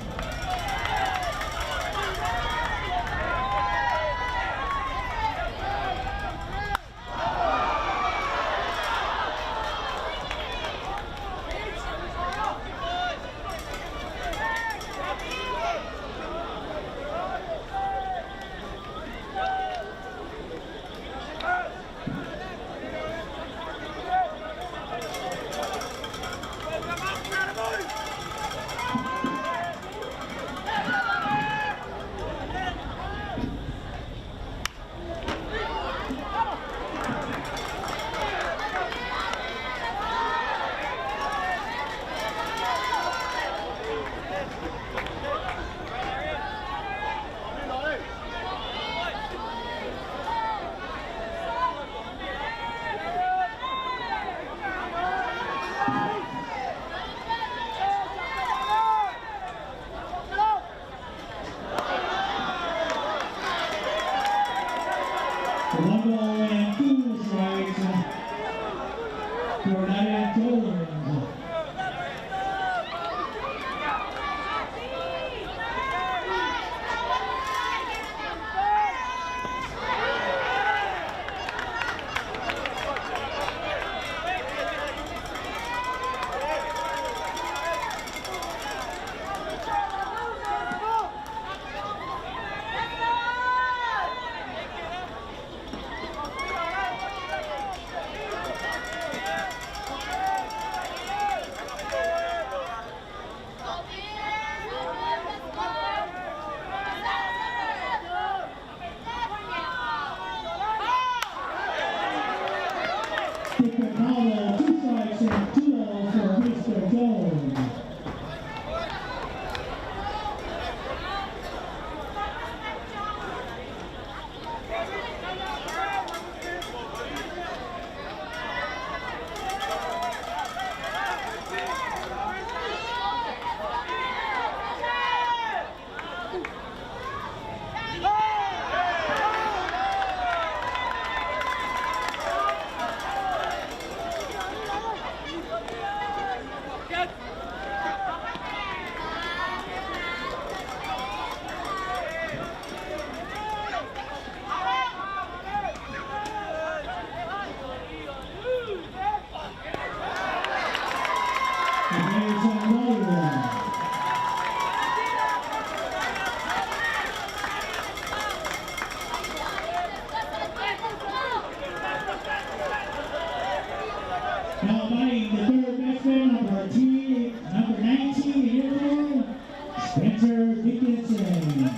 Spencer Dickinson.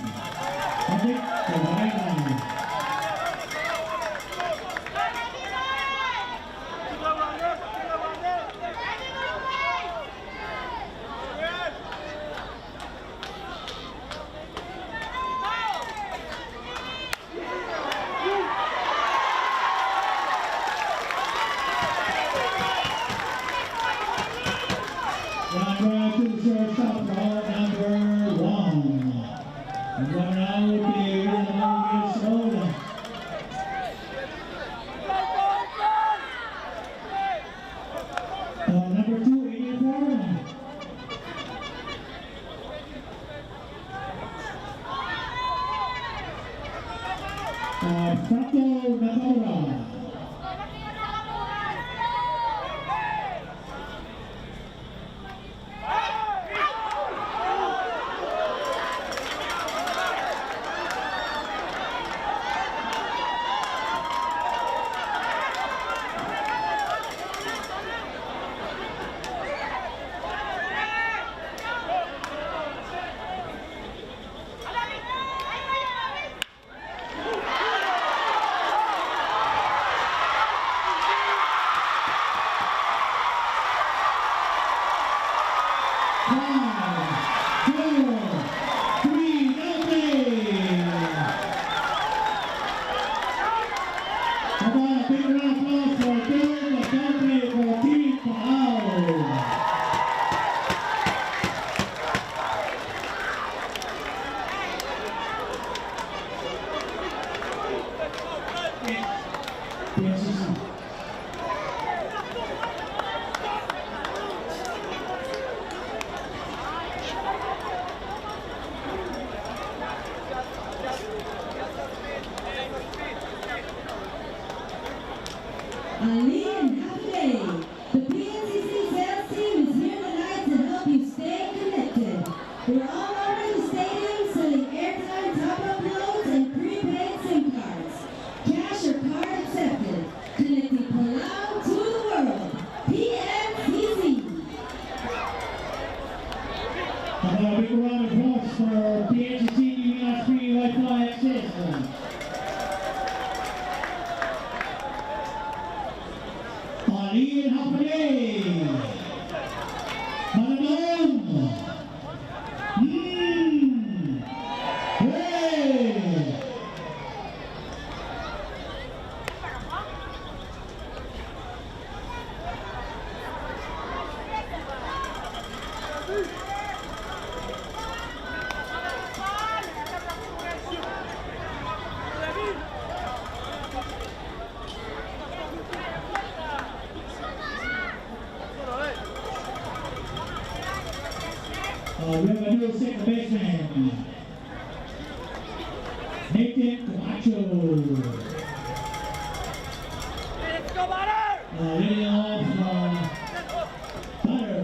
Patrick Cabrera. Number 2 shortstop, number 1. And one now would be years old. Number 2 in uniform. Franco Nakamura. Ali and Happy Day. The PNCC sales team is here tonight to help you stay connected. We're all over the stadium selling airtime top-up loads and prepaid SIM cards. Cash or card accepted. Connecting Palau to the world. PNCC. A big round of applause for PNCC US Free Wi-Fi access. Ali and Happy. Mananong. Hey. We have a new second baseman, Nathan Camacho. Let's go, Butter! Leading off, Butter.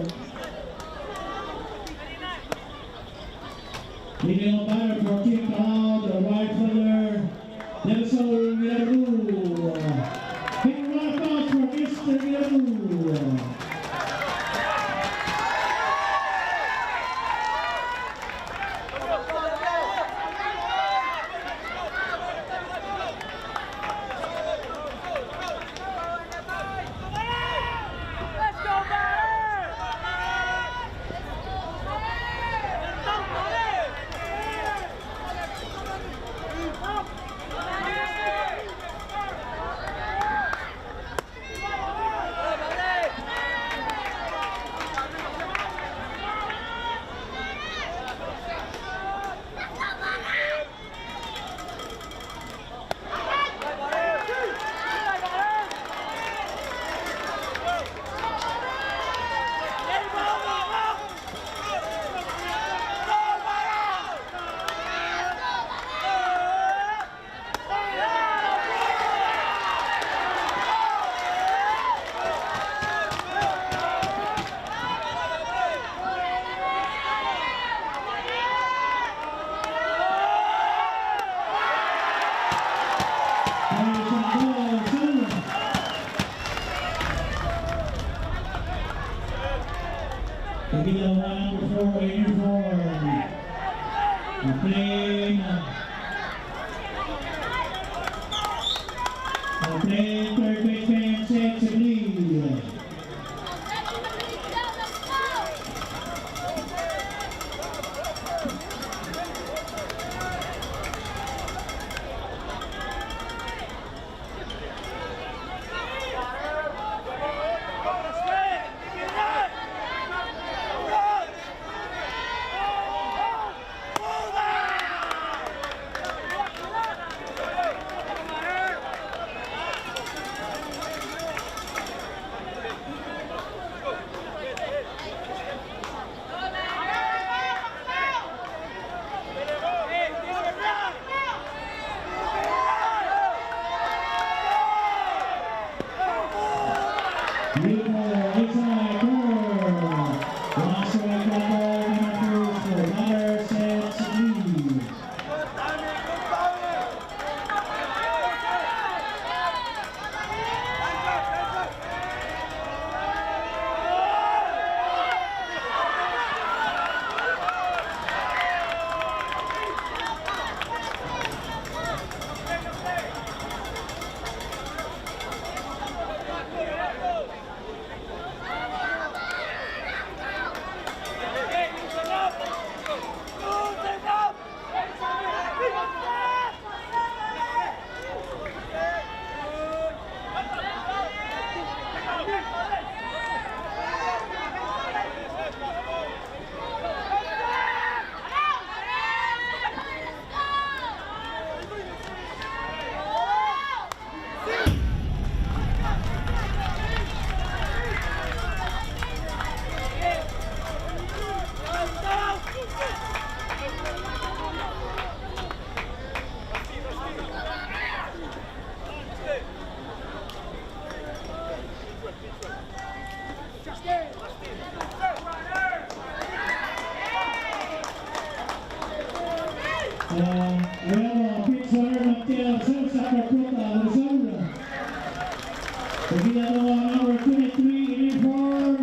Leading off Butter for Team Palau, the right fielder, Nelson Villarru. Big round of applause for Mr. Villarru. Beautiful inside curve. Last strike number first for batter sets lead. Good timing, good timing. We have a pitch runner Mateo Sosa Recruta Luzon. Pagkilalawa number 23 in uniform,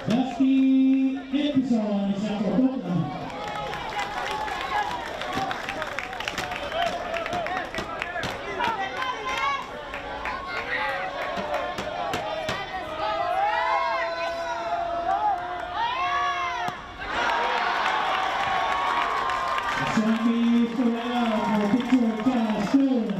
Dusty Edson sa Recruta. Sammy Ferrell for Pittsburgh Stones.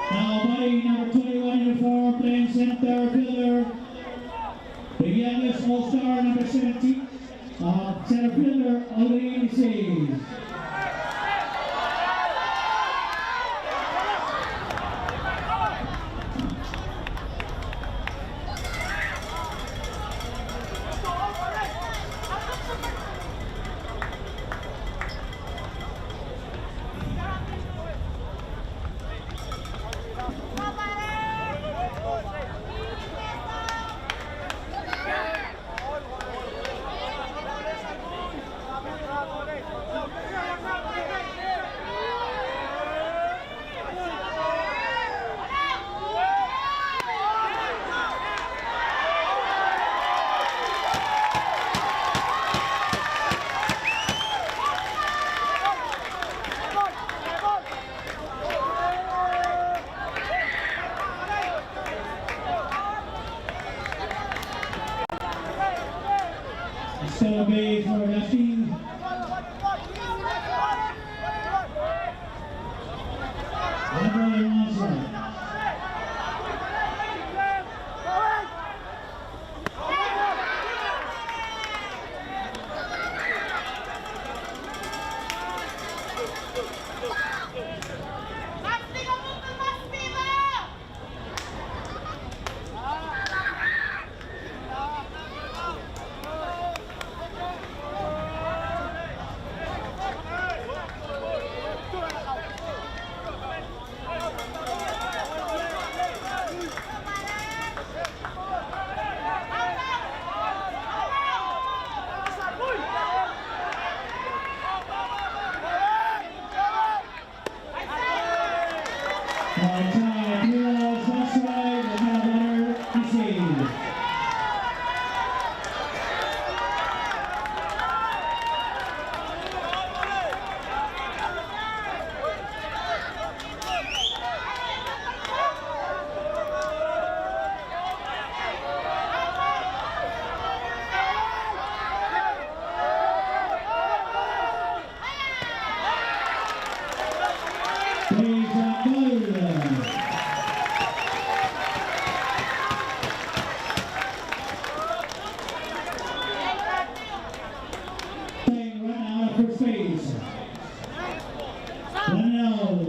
Now batting number 21 uniform, playing center fielder, the youngest all-star number 17. Center fielder, Olin Says. Still a base for Dusty. One ball and one strike. First base. One out.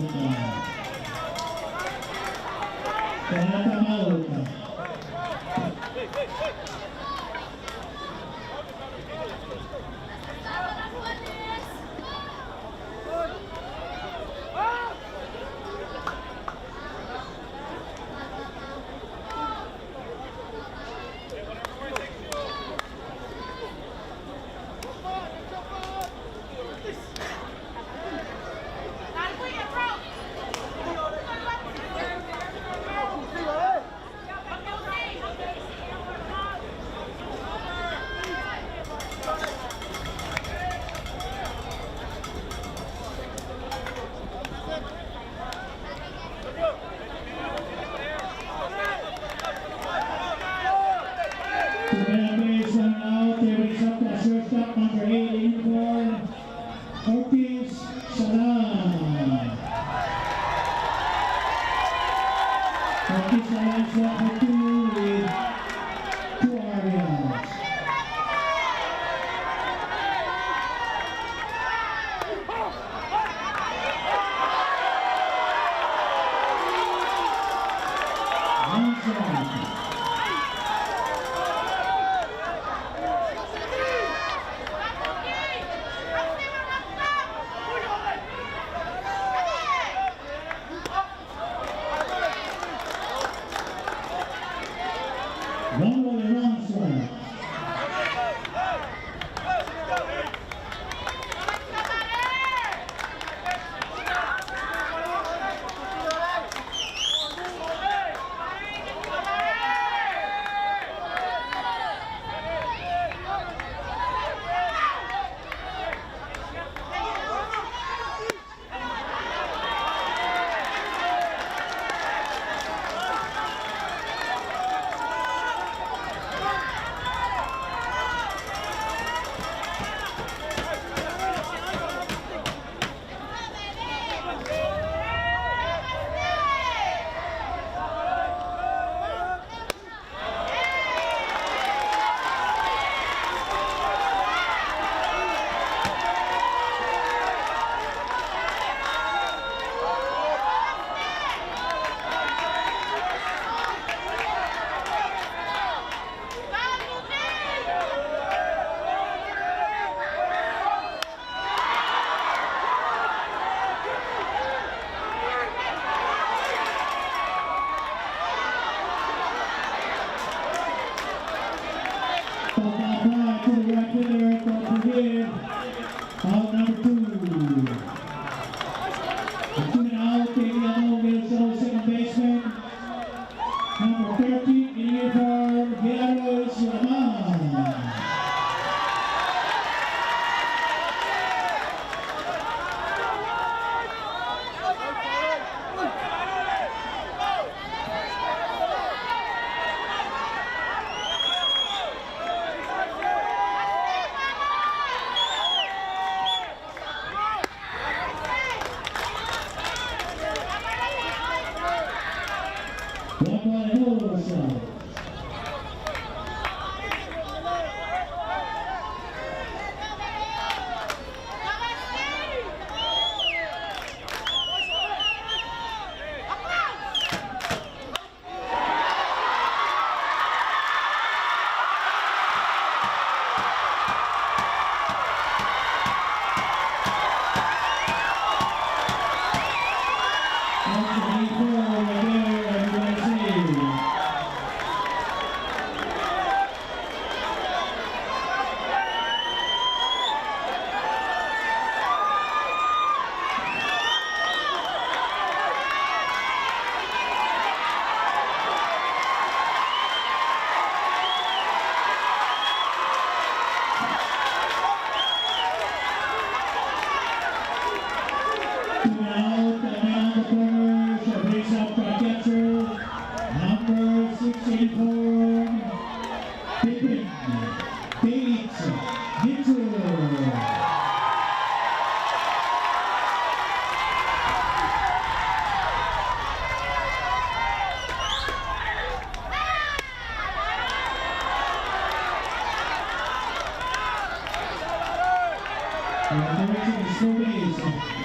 direction is slow base.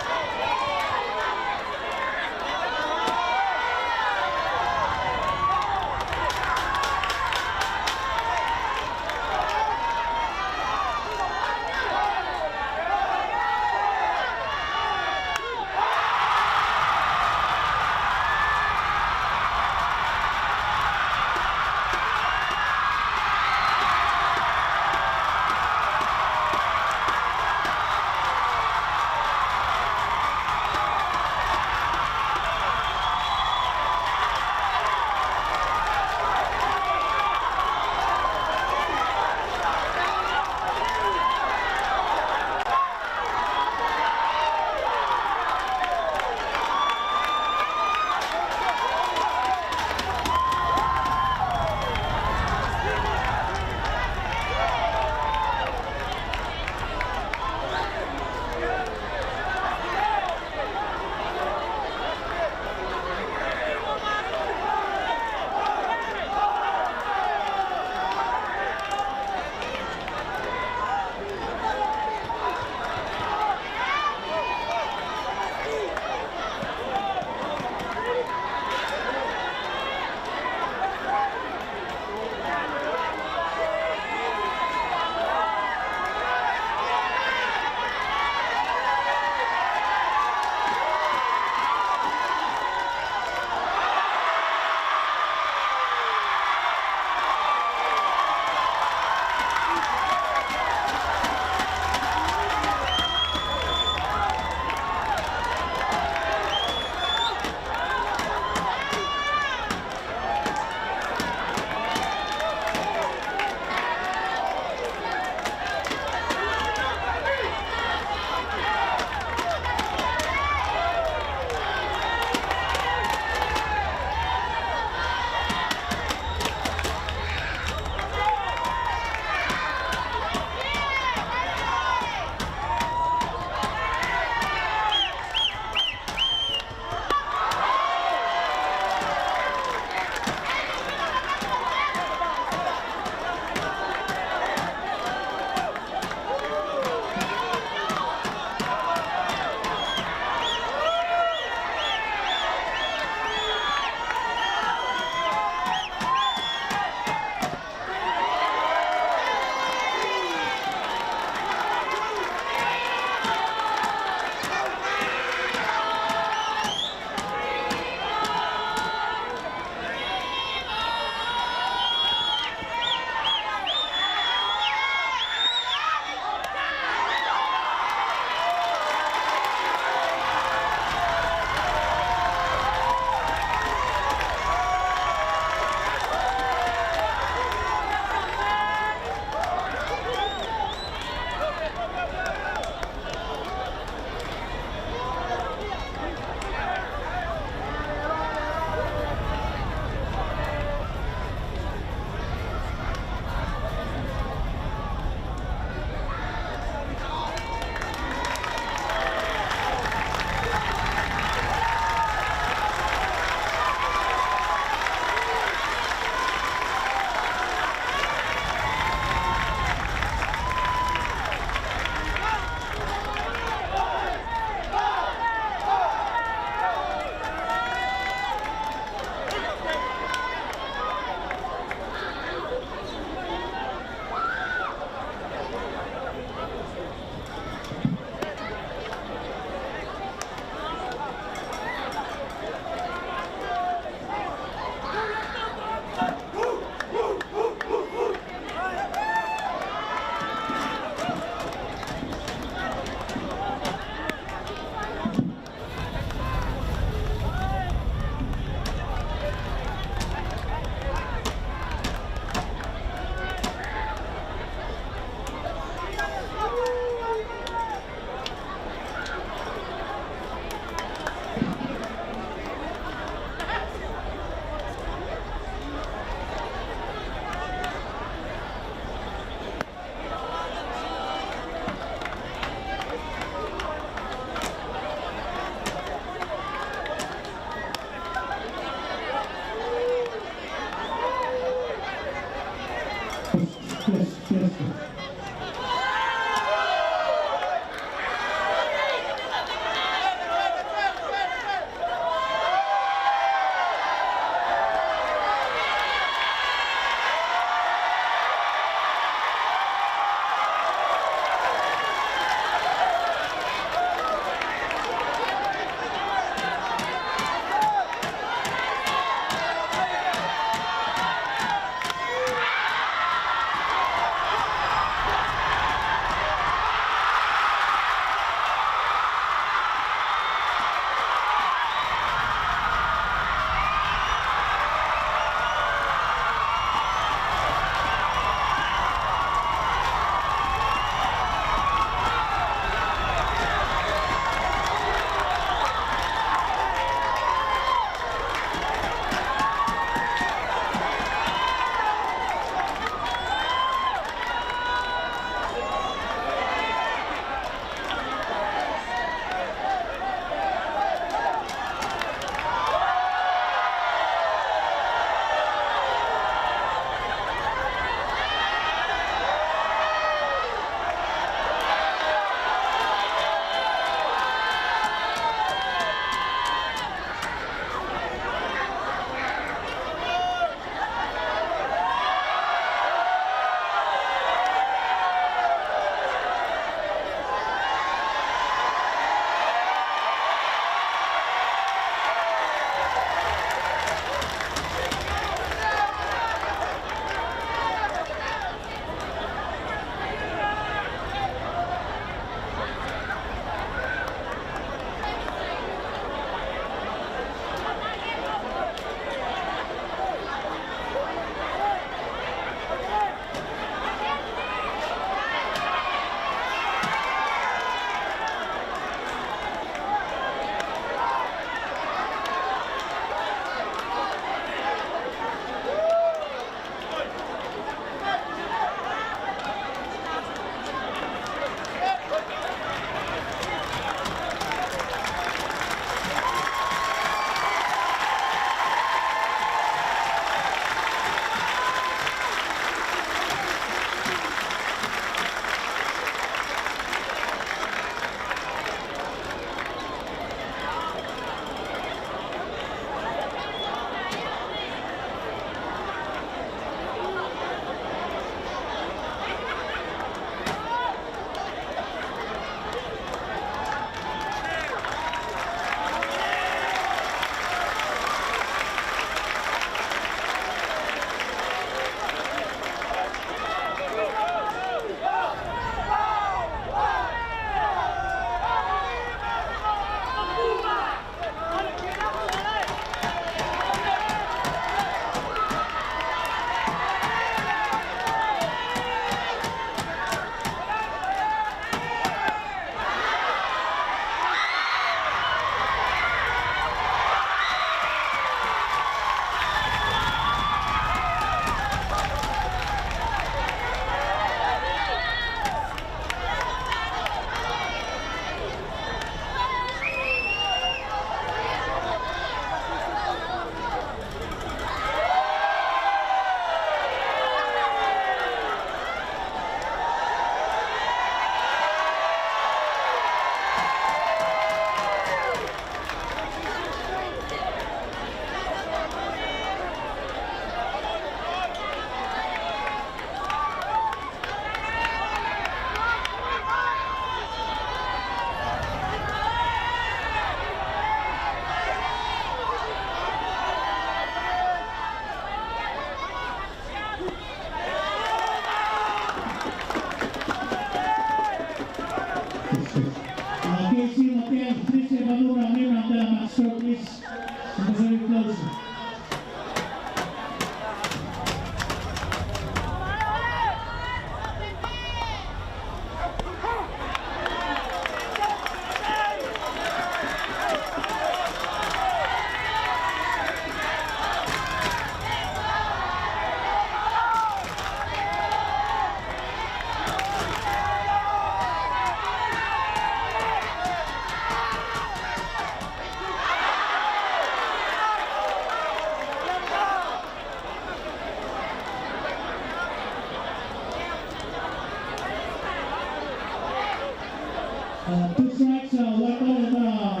Two strikes, one ball,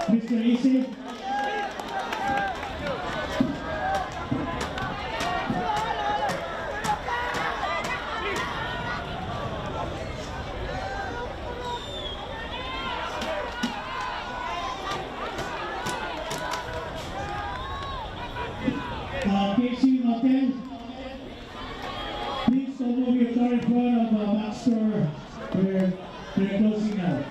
Mr. Easy. Casey Martin, please don't move your car in front of Max Store. We're closing now.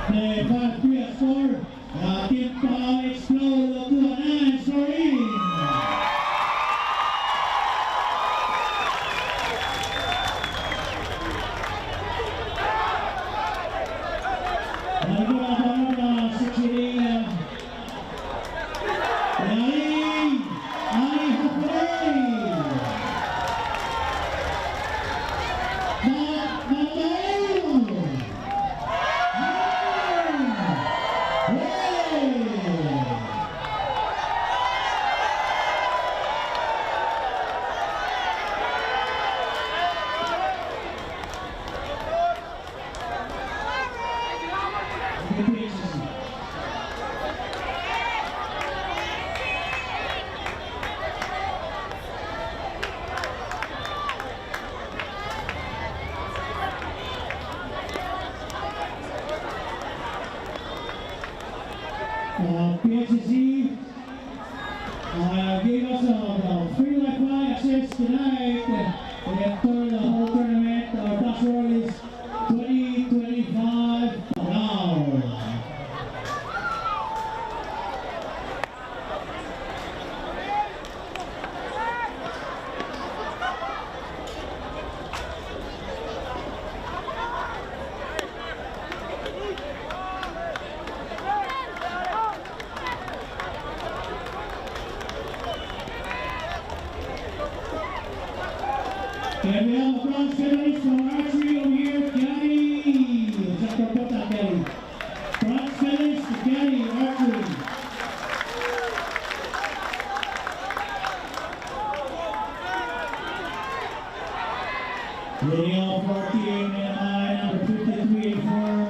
The 5-3 score, Team Power Explode 2-9 scoring. PHC gave us a free Wi-Fi access tonight. We have turned the whole tournament. Our pass roll is 20-25 now. And we have a bronze medalist from archery over here, Gary. Dr. Pota, Gary. Bronze medalist, Gary, archery. Leading off our team in line, number 53 uniform,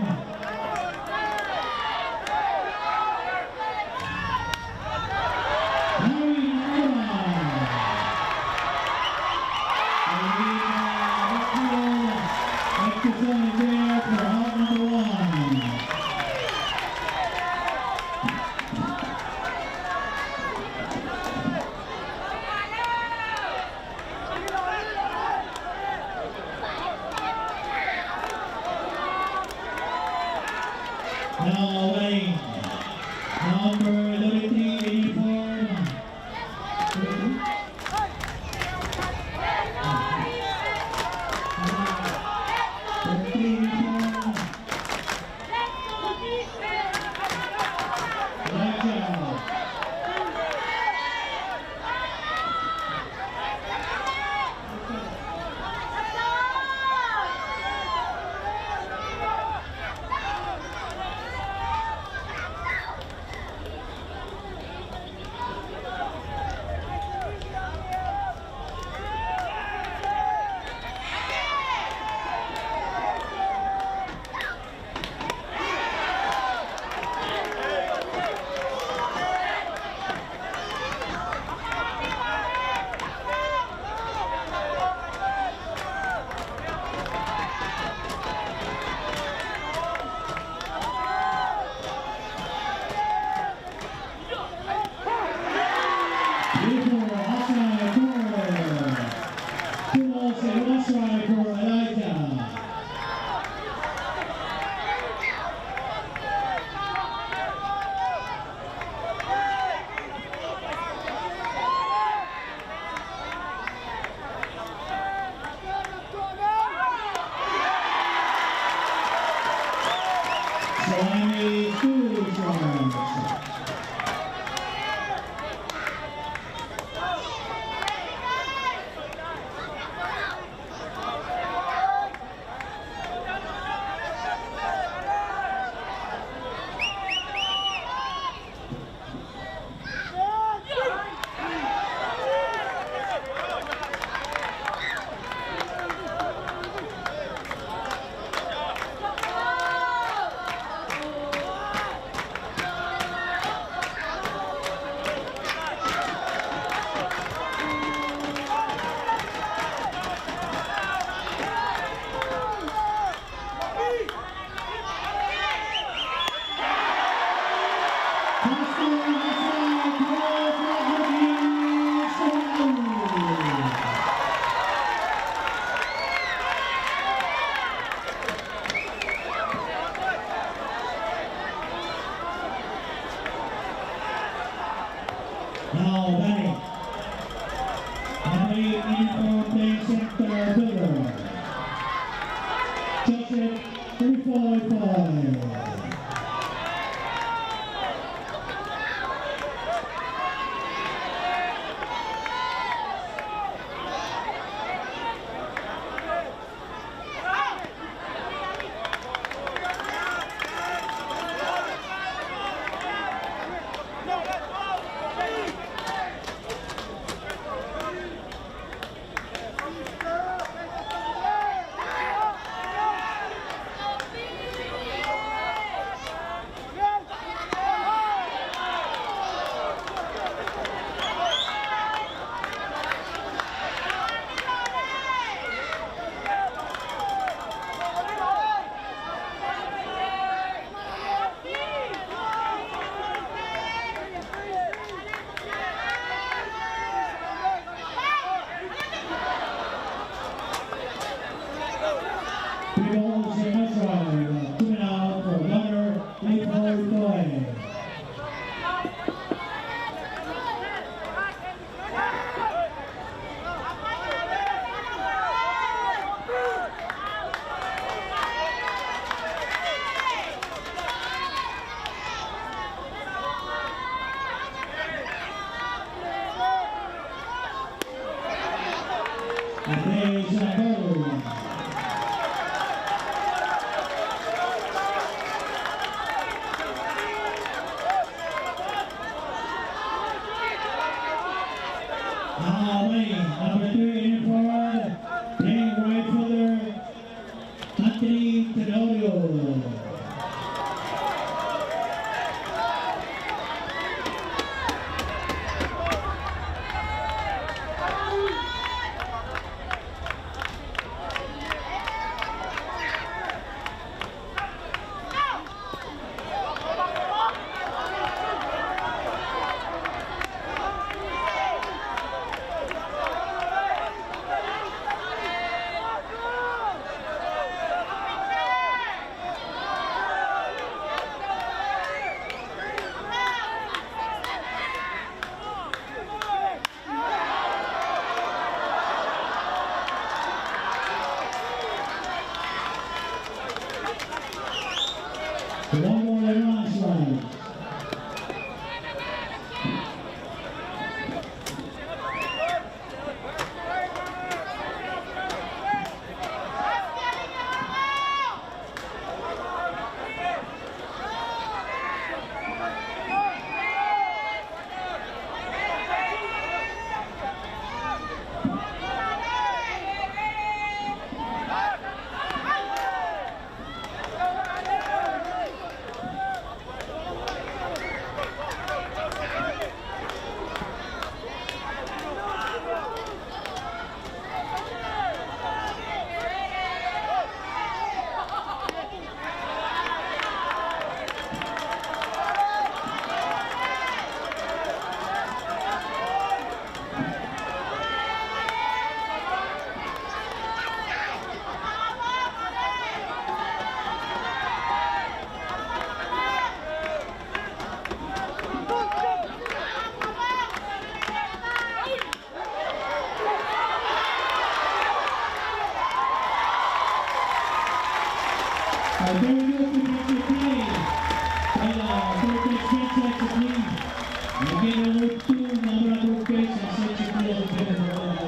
Beautiful outside corner. Two balls and one strike for Elijah. Miami two strikes. Now batting. Number 8 in for playing center fielder. Joseph 345. Three balls and one strike. 2 out for Gunner 345. And there's a goal. Number 3 in forward, playing right fielder, Anthony Tenorio. Very good defensive play. Third base Spencer to clean. Again, number 2, number third base, and set to clean the defense for all out.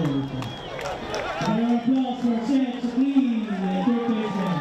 Another applause for set to clean, the third baseman.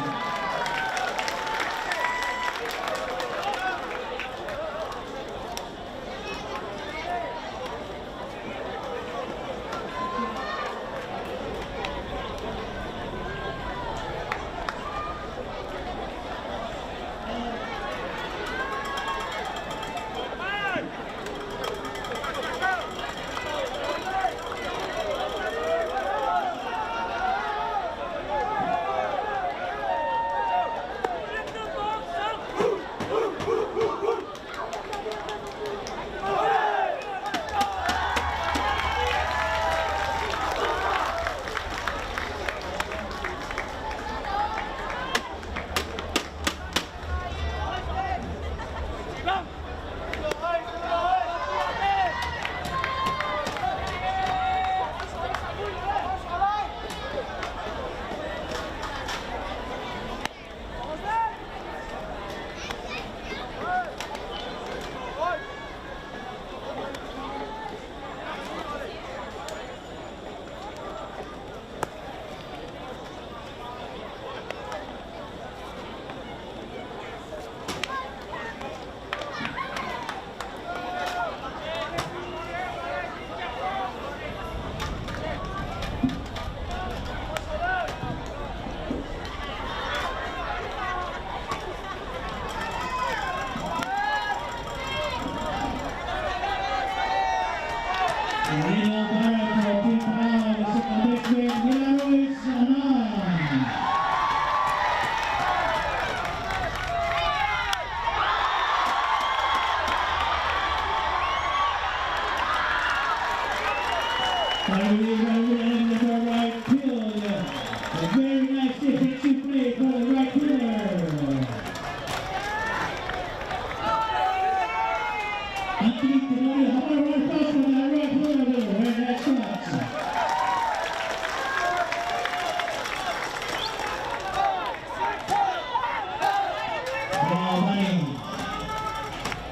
Marino Barra for Team Power, the second baseman, Milagros Anan. Finally, in the right field. A very nice defensive play for the right fielder. Anthony Tenorio, how about a run pass from that right fielder? Where that starts. Now Manning,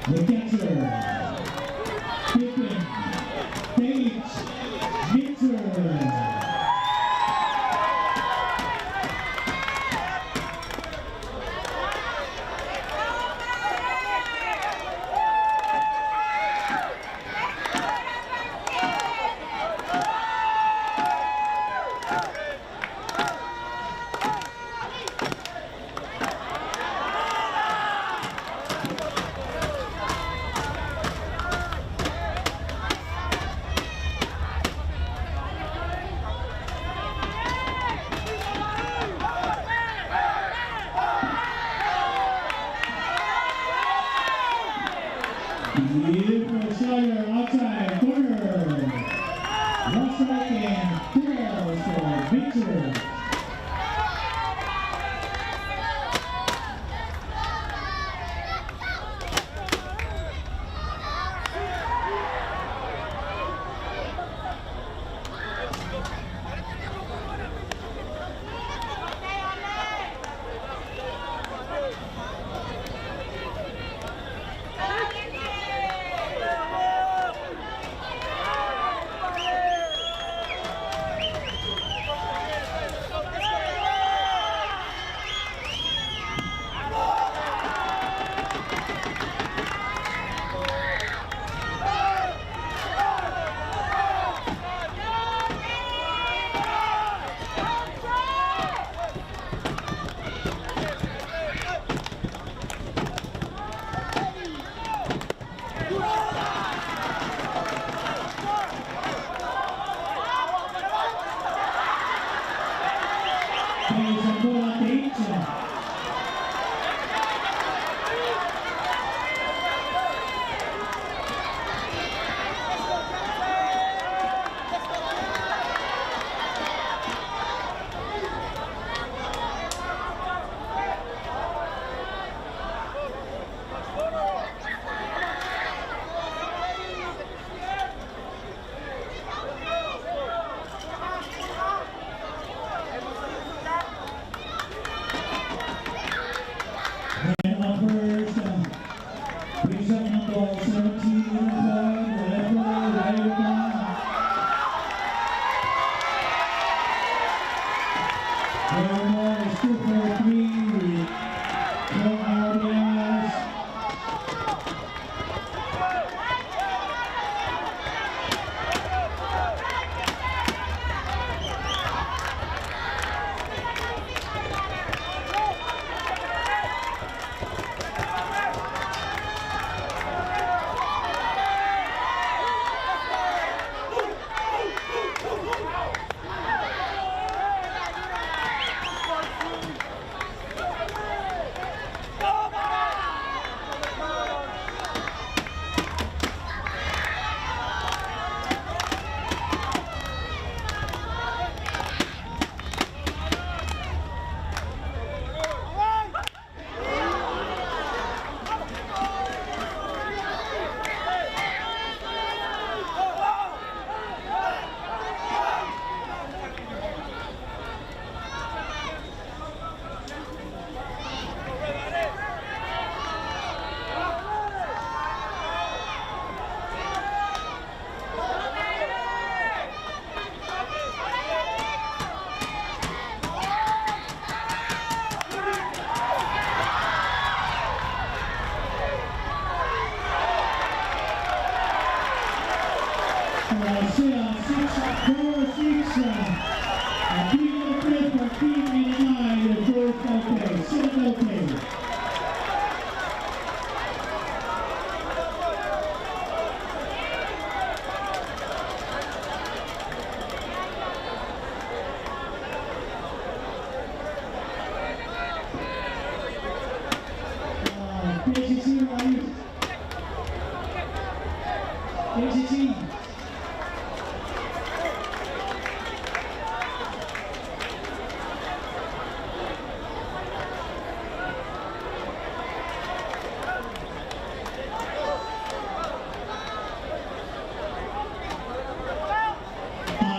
the catcher, Pippin, Page, Mixer.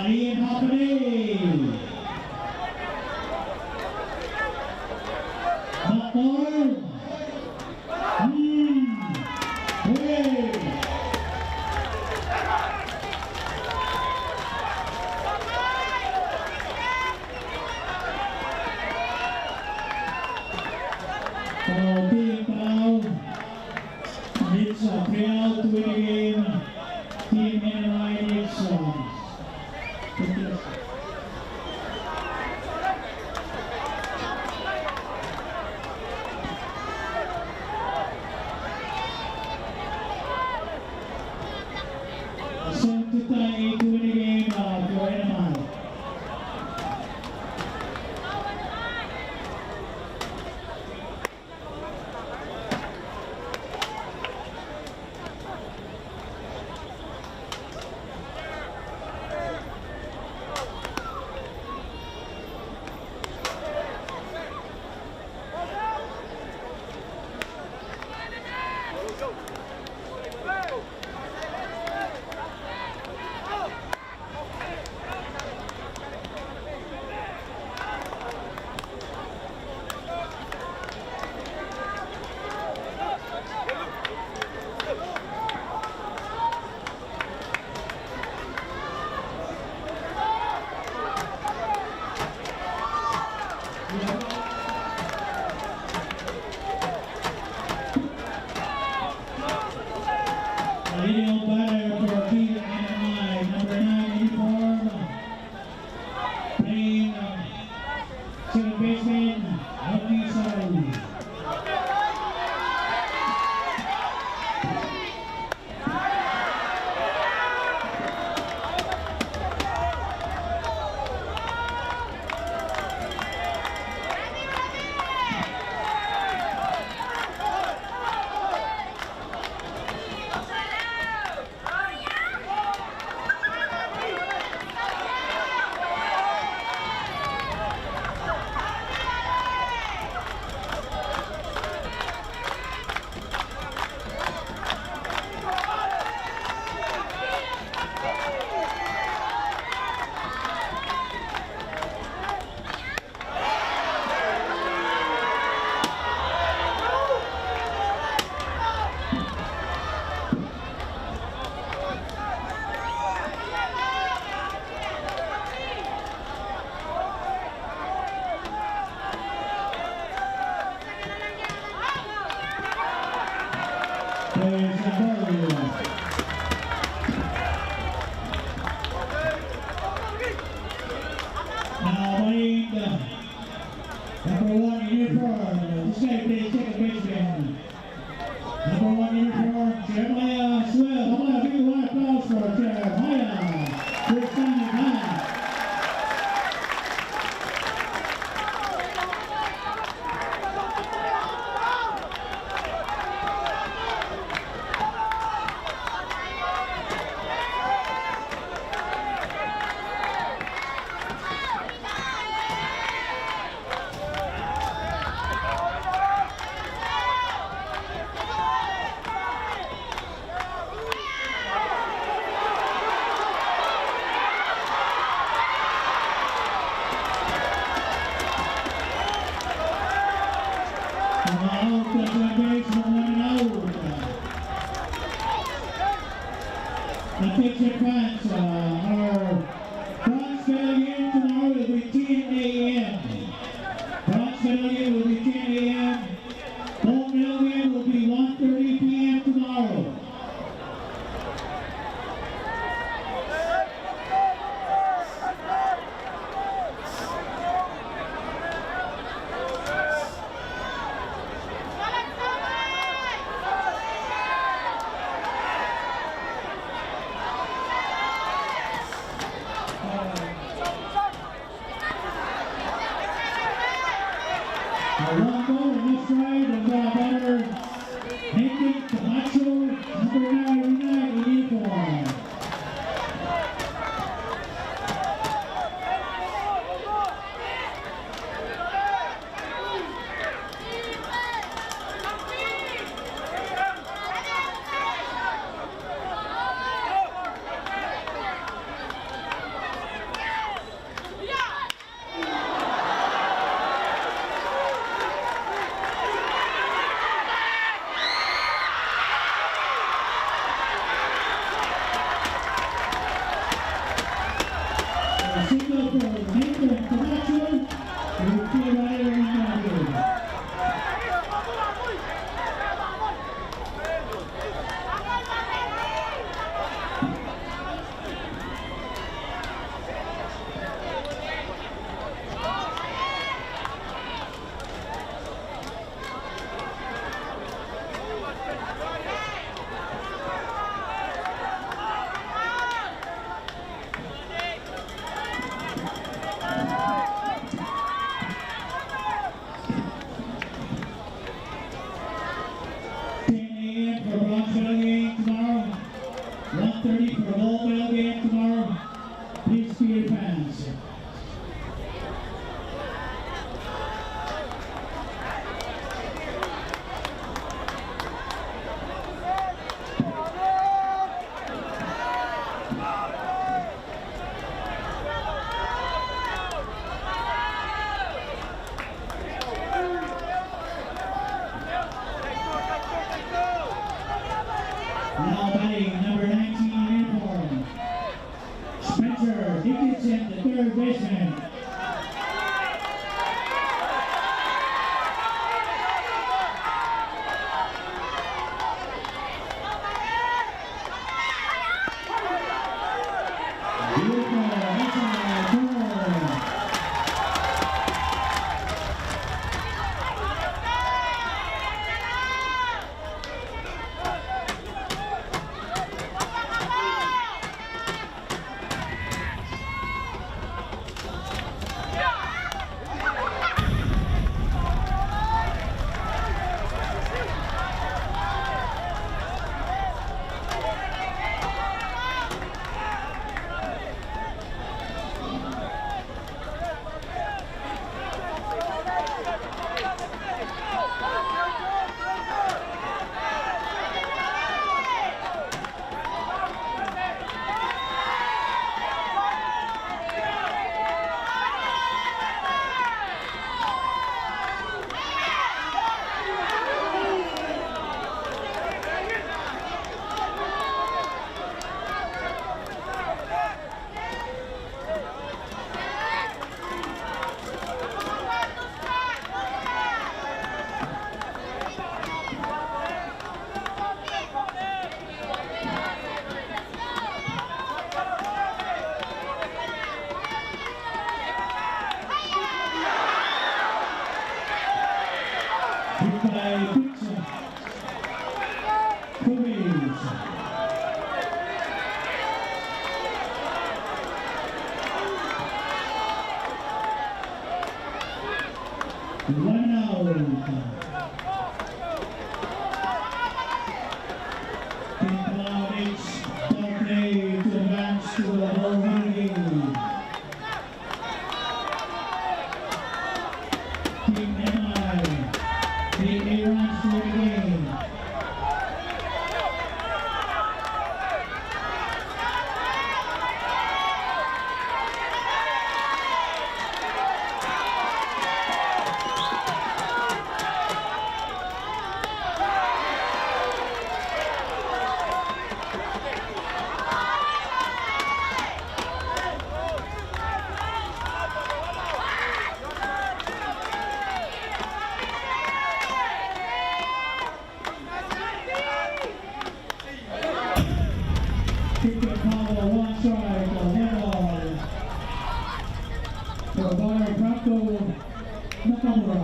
Ian Hoppany. Buckthorn. Way. Team Pau. It's a playout to win the game. Team NY it's to tie to win the game for NMI. Leading batter for Team NMI, number 9 uniform, playing second baseman, Rodney Saul. There's the ball. Now playing number 1 uniform, this guy plays second baseman. Number 1 uniform, Jeremiah Swell. Come on, give me one applause for Jeremiah. First time in time. The picture fans are bronze medal game tomorrow will be 10 a.m. Bronze medal game will be 10 a.m. Gold medal game will be 1:30 p.m. tomorrow. long goal in this ride and batter Nathan Camacho, number 99 in uniform. Single for Nathan Camacho, who clear rider in the for Bronxville game tomorrow. 1:30 for the Lowville game tomorrow. Please be your fans. Now batting number 19 in uniform, Spencer Dickinson, the third baseman. Beautiful, excellent, corner. Hit by Pitcher. Cummings. One out. Team Cloud H, Darkney to advance to the whole game. Team MI, Team A runs to the game. Cricket Power, one strike, one ball. For batter Branko Nakamura.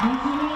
Once again,